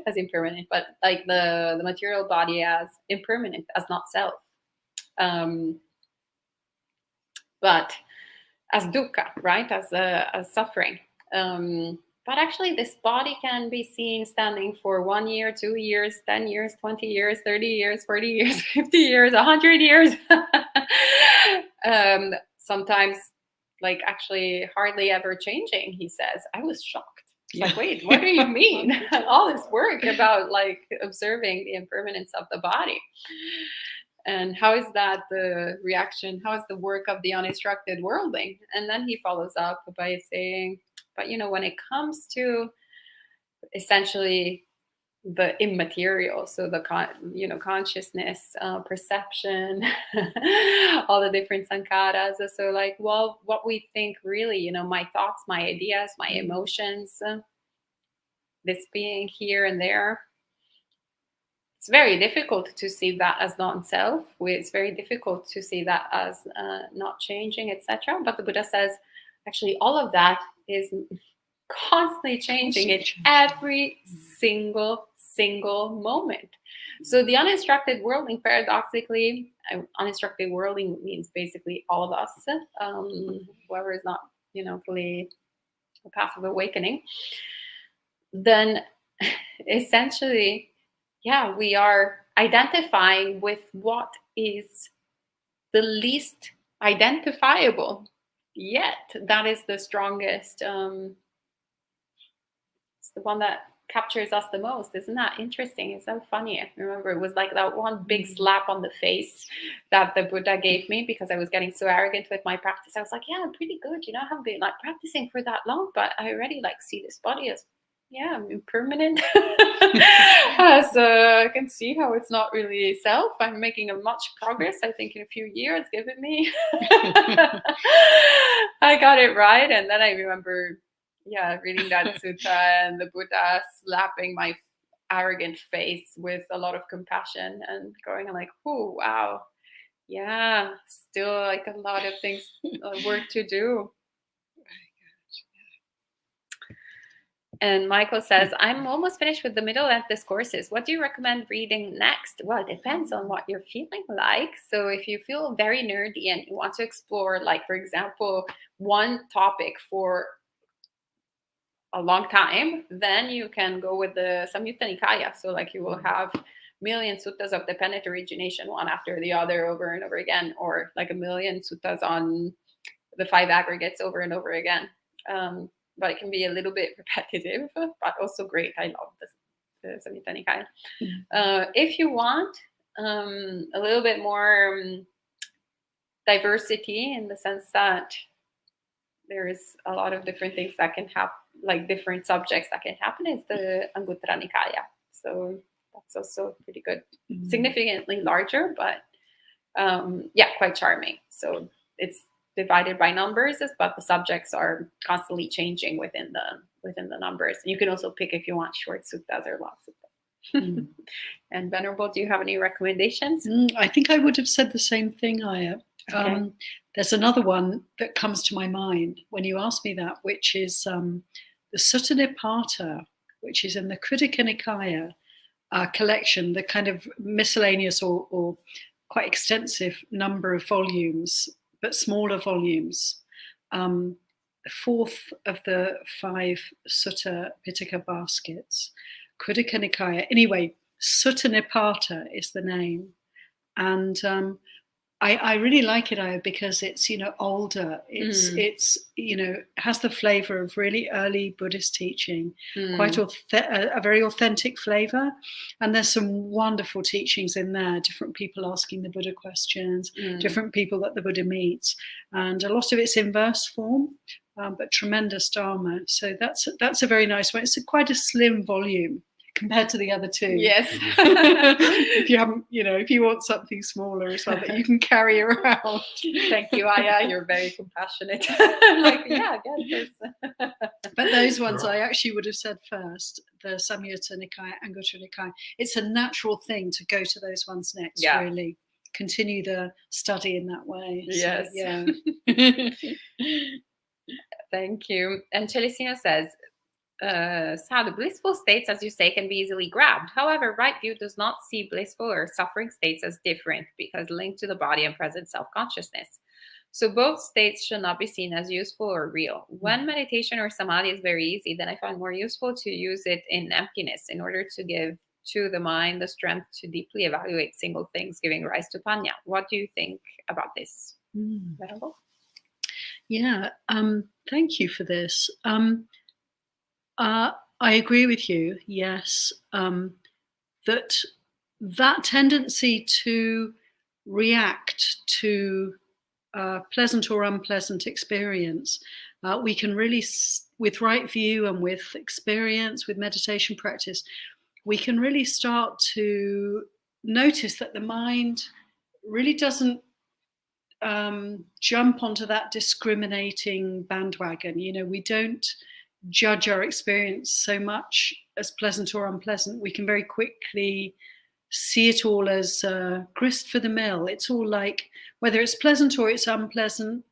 as impermanent, but like the material body as impermanent, as not self, but as dukkha, right? As suffering. But actually, this body can be seen standing for 1 year, 2 years, 10 years, 20 years, 30 years, 40 years, 50 years, 100 years. Sometimes, like, actually hardly ever changing, he says. I was shocked. Like, wait, what do you mean? All this work about, like, observing the impermanence of the body. And how is that the reaction? How is the work of the uninstructed worldling? And then he follows up by saying, but, when it comes to essentially the immaterial, so the consciousness, perception, all the different sankharas. So, like, well, what we think really, my thoughts, my ideas, my emotions, this being here and there. It's very difficult to see that as non-self. It's very difficult to see that as not changing, etc. But the Buddha says, actually, all of that is constantly changing in every single moment. So the uninstructed worldling, paradoxically, uninstructed worldling means basically all of us, whoever is not, fully a path of awakening, then essentially, we are identifying with what is the least identifiable, yet that is the strongest, it's the one that captures us the most. Isn't that interesting? It's so funny. I remember it was like that one big slap on the face that the Buddha gave me because I was getting so arrogant with my practice. I was like, I'm pretty good. I haven't been like practicing for that long, but I already like see this body as I'm impermanent. As I can see how it's not really self. I'm making a much progress, I think, in a few years, given me. I got it right. And then I remember, reading that sutta and the Buddha slapping my arrogant face with a lot of compassion and going like, oh, wow. Yeah, still like a lot of things, work to do. And Michael says, I'm almost finished with the middle of discourses. What do you recommend reading next? Well, it depends on what you're feeling like. So if you feel very nerdy and you want to explore, like, for example, one topic for a long time, then you can go with the Samyutta Nikaya. So, like, you will have million suttas of dependent origination, one after the other, over and over again, or like a million suttas on the 5 aggregates over and over again. But it can be a little bit repetitive, but also great. I love the Samyutta Nikaya. If you want a little bit more diversity, in the sense that there is a lot of different things that can happen, like different subjects that can happen, is the Anguttara Nikaya. So that's also pretty good. Significantly larger, but quite charming. So it's divided by numbers, but the subjects are constantly changing within the numbers. You can also pick if you want short suttas or long suttas. And Venerable, do you have any recommendations? I think I would have said the same thing, Aya. Okay. There's another one that comes to my mind when you ask me that, which is the Sutta Nipata, which is in the Khuddaka Nikaya collection, the kind of miscellaneous or quite extensive number of volumes, but smaller volumes. The fourth of the 5 Sutta Pitaka baskets, Khuddaka Nikaya. Anyway, Sutta Nipata is the name. And I really like it because it's, older. It's has the flavor of really early Buddhist teaching, quite a very authentic flavor. And there's some wonderful teachings in there, different people asking the Buddha questions, different people that the Buddha meets. And a lot of it's in verse form, but tremendous Dharma. So that's a very nice one. It's quite a slim volume compared to the other two. Yes. If you haven't, if you want something smaller as well that you can carry around. Thank you, Aya. You're very compassionate. Like, yeah, get this. But those ones I actually would have said first, the Samyutta Nikaya and Anguttara Nikaya. It's a natural thing to go to those ones next, really. Continue the study in that way. Yes. So, yeah. Thank you. And Celestino says, Sadhu, blissful states, as you say, can be easily grabbed. However, right view does not see blissful or suffering states as different because linked to the body and present self-consciousness. So both states should not be seen as useful or real. When meditation or samadhi is very easy, then I find more useful to use it in emptiness in order to give to the mind the strength to deeply evaluate single things, giving rise to panya. What do you think about this? Venerable? Yeah, thank you for this. I agree with you, yes, that tendency to react to pleasant or unpleasant experience, we can really, with right view and with experience, with meditation practice, we can really start to notice that the mind really doesn't jump onto that discriminating bandwagon. We don't judge our experience so much as pleasant or unpleasant. We can very quickly see it all as grist for the mill. It's all like, whether it's pleasant or it's unpleasant,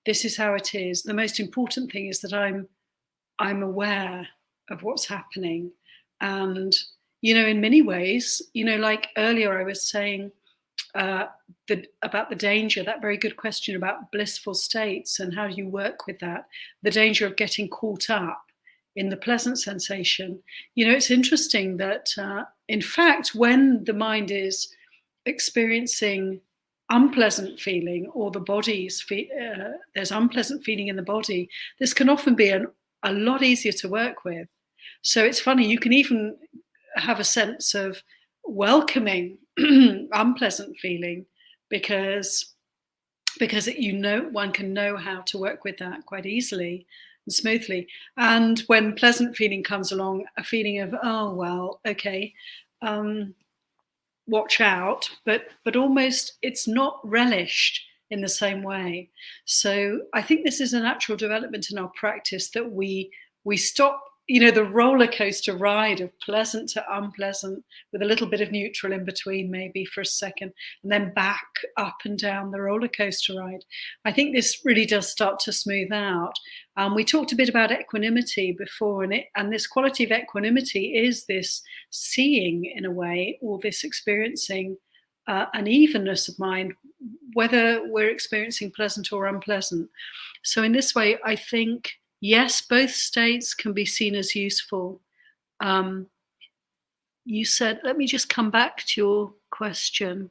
this is how it is. The most important thing is that I'm aware of what's happening. And, in many ways, like earlier I was saying about the danger, that very good question about blissful states and how you work with that, the danger of getting caught up in the pleasant sensation. It's interesting that, in fact, when the mind is experiencing unpleasant feeling, or the body's there's unpleasant feeling in the body, this can often be a lot easier to work with. So it's funny, you can even have a sense of welcoming unpleasant feeling because one can know how to work with that quite easily and smoothly. And when pleasant feeling comes along, a feeling of, oh well, okay, watch out, but almost it's not relished in the same way. So I think this is a natural development in our practice, that we stop, the roller coaster ride of pleasant to unpleasant with a little bit of neutral in between, maybe for a second, and then back up and down the roller coaster ride. I think this really does start to smooth out. We talked a bit about equanimity before, and this quality of equanimity is this seeing, in a way, or this experiencing an evenness of mind, whether we're experiencing pleasant or unpleasant. So in this way, I think, yes, both states can be seen as useful. You said, let me just come back to your question.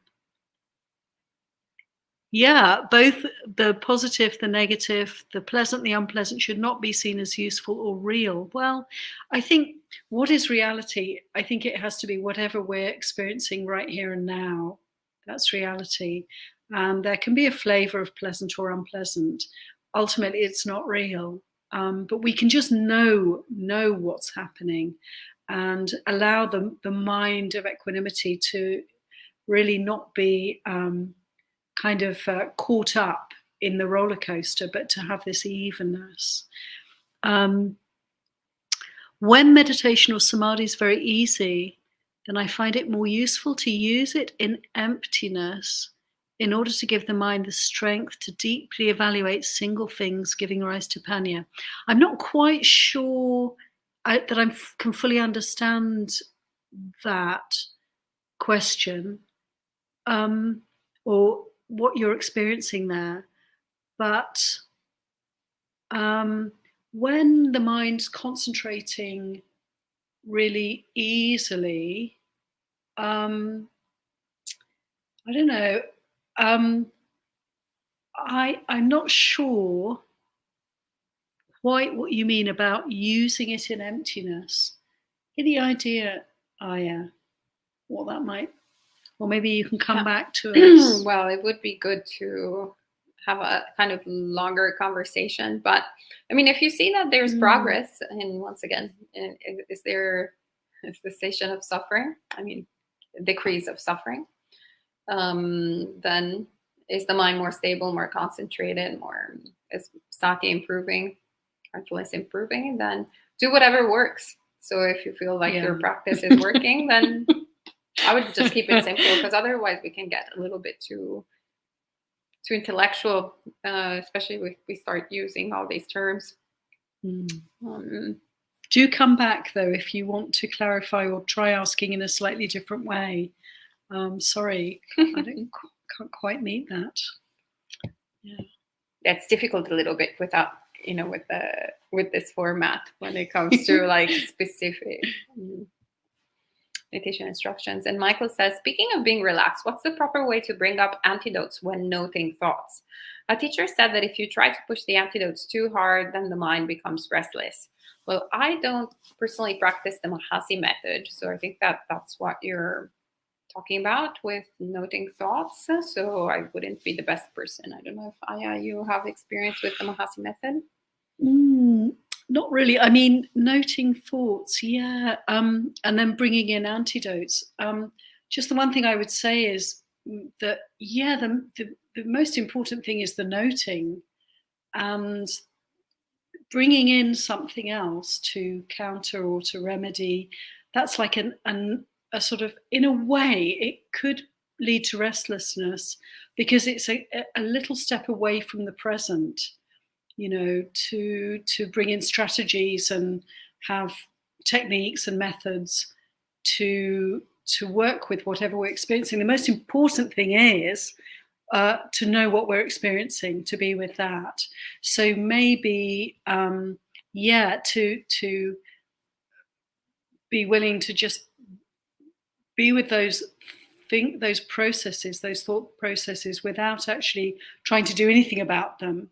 Yeah, both the positive, the negative, the pleasant, the unpleasant should not be seen as useful or real. Well, I think, what is reality? I think it has to be whatever we're experiencing right here and now. That's reality. And there can be a flavor of pleasant or unpleasant. Ultimately, it's not real. But we can just know what's happening, and allow the mind of equanimity to really not be caught up in the roller coaster, but to have this evenness. When meditation or samadhi is very easy, then I find it more useful to use it in emptiness in order to give the mind the strength to deeply evaluate single things giving rise to panya. I'm not quite sure that I can fully understand that question, or what you're experiencing there. But when the mind's concentrating really easily, I don't know. I'm not sure quite what you mean about using it in emptiness. Any idea, Aya, what that might? Or maybe you can come back to us. Well, it would be good to have a kind of longer conversation. But I mean, if you see that there's progress, and once again, is there a cessation of suffering? I mean, decrease of suffering. Then is the mind more stable, more concentrated, more is sati improving, mindfulness improving? Then do whatever works. So if you feel like your practice is working, then I would just keep it simple, because otherwise we can get a little bit too intellectual, especially if we start using all these terms. Do come back though if you want to clarify or try asking in a slightly different way. Sorry, I can't quite meet that. Yeah, that's difficult a little bit without, with this format when it comes to like specific meditation instructions. And Michael says, speaking of being relaxed, what's the proper way to bring up antidotes when noting thoughts? A teacher said that if you try to push the antidotes too hard, then the mind becomes restless. Well, I don't personally practice the Mahasi method, so I think that's what you're talking about with noting thoughts. So I wouldn't be the best person. I don't know if Aya, you have experience with the Mahasi method? Not really. I mean, noting thoughts, yeah, and then bringing in antidotes. Just the one thing I would say is that, yeah, the most important thing is the noting, and bringing in something else to counter or to remedy. That's like a sort of, in a way, it could lead to restlessness because it's a little step away from the present. To bring in strategies and have techniques and methods to work with whatever we're experiencing. The most important thing is to know what we're experiencing, to be with that. So maybe, to be willing to just be with those processes, those thought processes, without actually trying to do anything about them.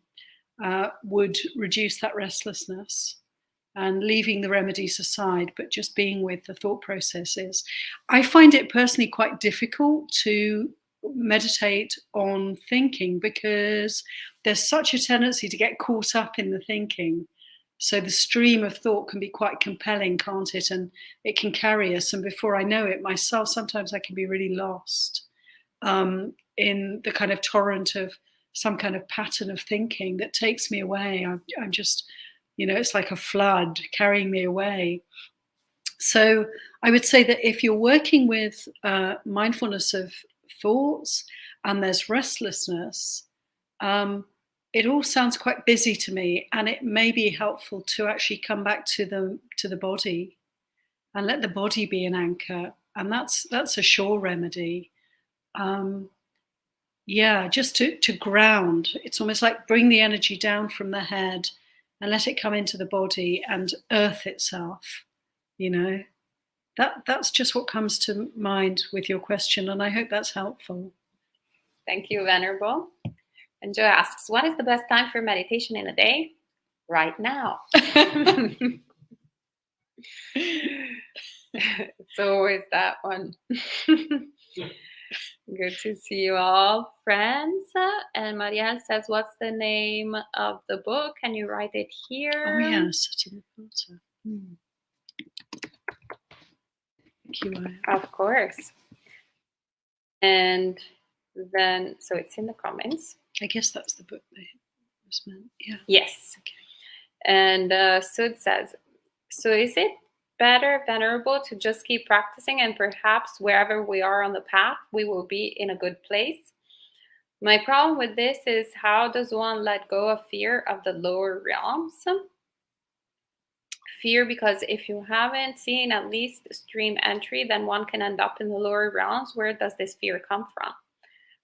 Would reduce that restlessness, and leaving the remedies aside, but just being with the thought processes. I find it personally quite difficult to meditate on thinking because there's such a tendency to get caught up in the thinking. So the stream of thought can be quite compelling, can't it? And it can carry us. And before I know it myself, sometimes I can be really lost in the kind of torrent of some kind of pattern of thinking that takes me away. I'm just, it's like a flood carrying me away. So I would say that if you're working with mindfulness of thoughts and there's restlessness, it all sounds quite busy to me, and it may be helpful to actually come back to the body and let the body be an anchor, and that's a sure remedy. Just to ground. It's almost like bring the energy down from the head and let it come into the body and earth itself. That's just what comes to mind with your question, and I hope that's helpful. Thank you, Venerable. And Joe asks, what is the best time for meditation in a day? Right now. It's always that one. Good to see you all, friends. And Marielle says, what's the name of the book? Can you write it here? Oh, yes. Thank you, Aya. Of course. And then, so it's in the comments. I guess that's the book that was meant. Yeah. Yes. Okay. And Sud says, so is it better, Venerable, to just keep practicing and perhaps wherever we are on the path, we will be in a good place? My problem with this is, how does one let go of fear of the lower realms? Fear, because if you haven't seen at least stream entry, then one can end up in the lower realms. Where does this fear come from?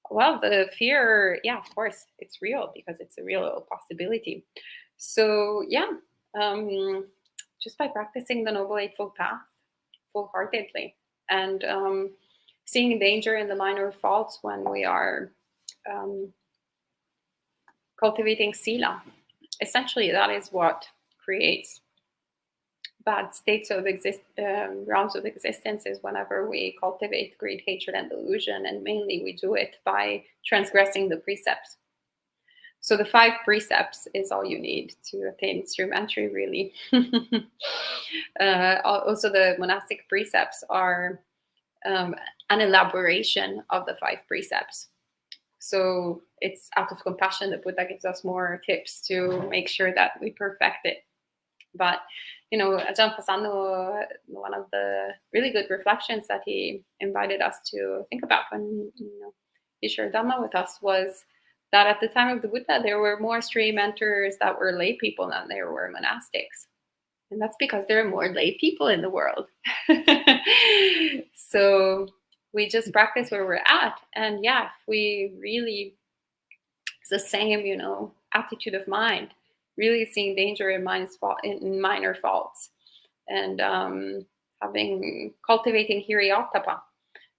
Well, the fear, yeah, of course, it's real because it's a real possibility. So, yeah, just by practicing the Noble Eightfold Path full-heartedly and seeing danger in the minor faults when we are cultivating sila. Essentially, that is what creates bad states of realms of existence, is whenever we cultivate greed, hatred, and delusion, and mainly we do it by transgressing the precepts. So the 5 precepts is all you need to attain stream entry, really. Also, the monastic precepts are an elaboration of the 5 precepts. So it's out of compassion that Buddha gives us more tips to make sure that we perfect it. But, Ajahn Pasano, one of the really good reflections that he invited us to think about when he shared Dhamma with us was that at the time of the Buddha, there were more stream enters that were lay people than there were monastics. And that's because there are more lay people in the world. So we just practice where we're at. And yeah, if we really, it's the same, attitude of mind, really seeing danger in minor faults, and cultivating hiriyottapa.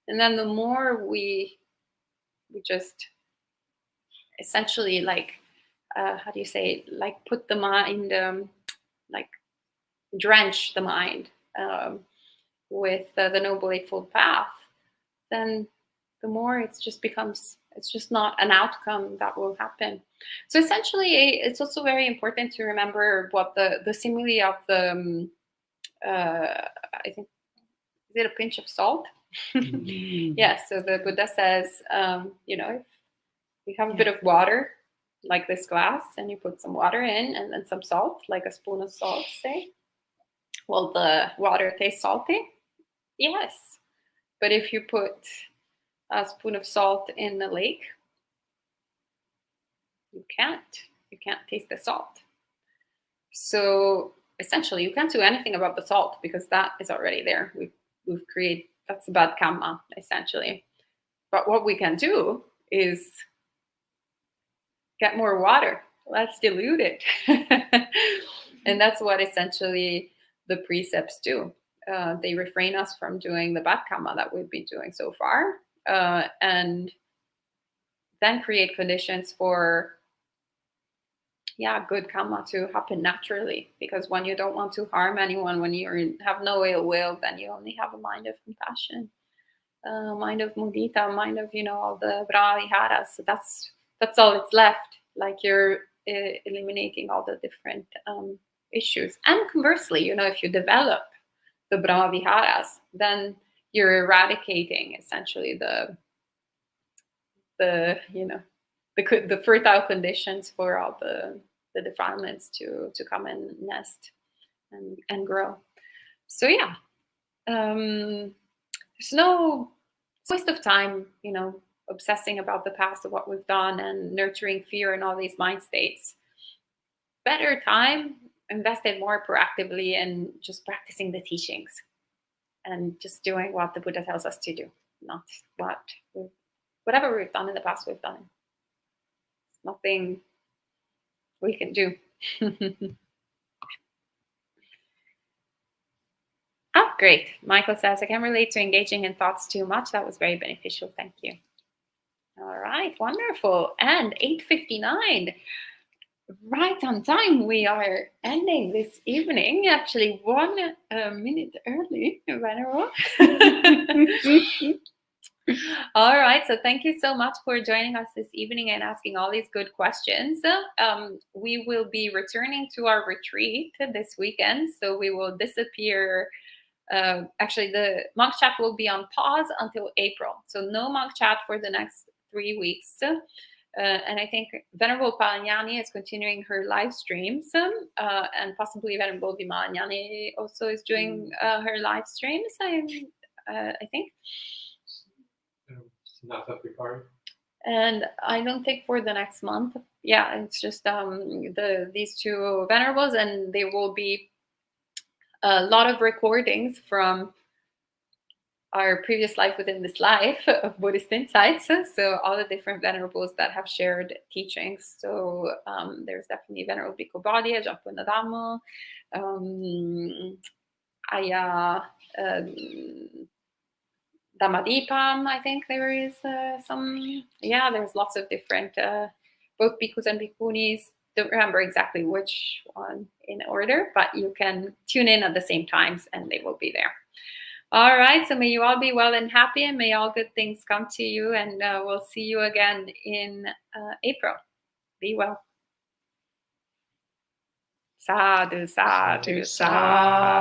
And then the more we just essentially put the mind, drench the mind with the Noble Eightfold Path, then the more it's just not an outcome that will happen. So essentially, it's also very important to remember what the simile of the, I think, is it a pinch of salt? Yeah, so the Buddha says, if you have a bit of water, like this glass, and you put some water in and then some salt, like a spoon of salt, say, will the water taste salty? Yes. But if you put a spoon of salt in the lake, you can't taste the salt. So essentially, you can't do anything about the salt because that is already there. We've created, that's bad karma, essentially. But what we can do is get more water. Let's dilute it. And that's what essentially the precepts do. They refrain us from doing the bad karma that we've been doing so far, and then create conditions for good karma to happen naturally. Because when you don't want to harm anyone, when you have no ill will, then you only have a mind of compassion, mind of mudita, mind of all the brahviharas. So that's all it's left. Like you're eliminating all the different issues. And conversely, if you develop the brahviharas, then you're eradicating essentially the fertile conditions for all the defilements to come and nest and grow. So yeah, there's no waste of time, obsessing about the past of what we've done and nurturing fear and all these mind states. Better time invested more proactively in just practicing the teachings and just doing what the Buddha tells us to do, not whatever we've done in the past, we've done. Nothing we can do. Oh, great. Michael says, I can relate to engaging in thoughts too much. That was very beneficial. Thank you. All right, wonderful. And 8:59, right on time. We are ending this evening, actually 1 minute early, Venerable. All right, so thank you so much for joining us this evening and asking all these good questions. We will be returning to our retreat this weekend, so we will disappear. Actually, the monk chat will be on pause until April, so no monk chat for the next 3 weeks. And I think Venerable Palanyani is continuing her live streams, and possibly Venerable Vimayani also is doing her live streams, I think. Not that regard. And I don't think for the next month. Yeah, it's just these two venerables, and there will be a lot of recordings from our previous life within this life of Buddhist insights. So all the different venerables that have shared teachings. So there's definitely Venerable Bhikkhu Bodhi, Japuna Dhamma, Aya Dhammadipam. I think there is some. Yeah, there's lots of different both bhikkhus and bhikkhunis. Don't remember exactly which one in order, but you can tune in at the same times and they will be there. All right, so may you all be well and happy, and may all good things come to you, and we'll see you again in April. Be well. Sadhu, sadhu, sadhu.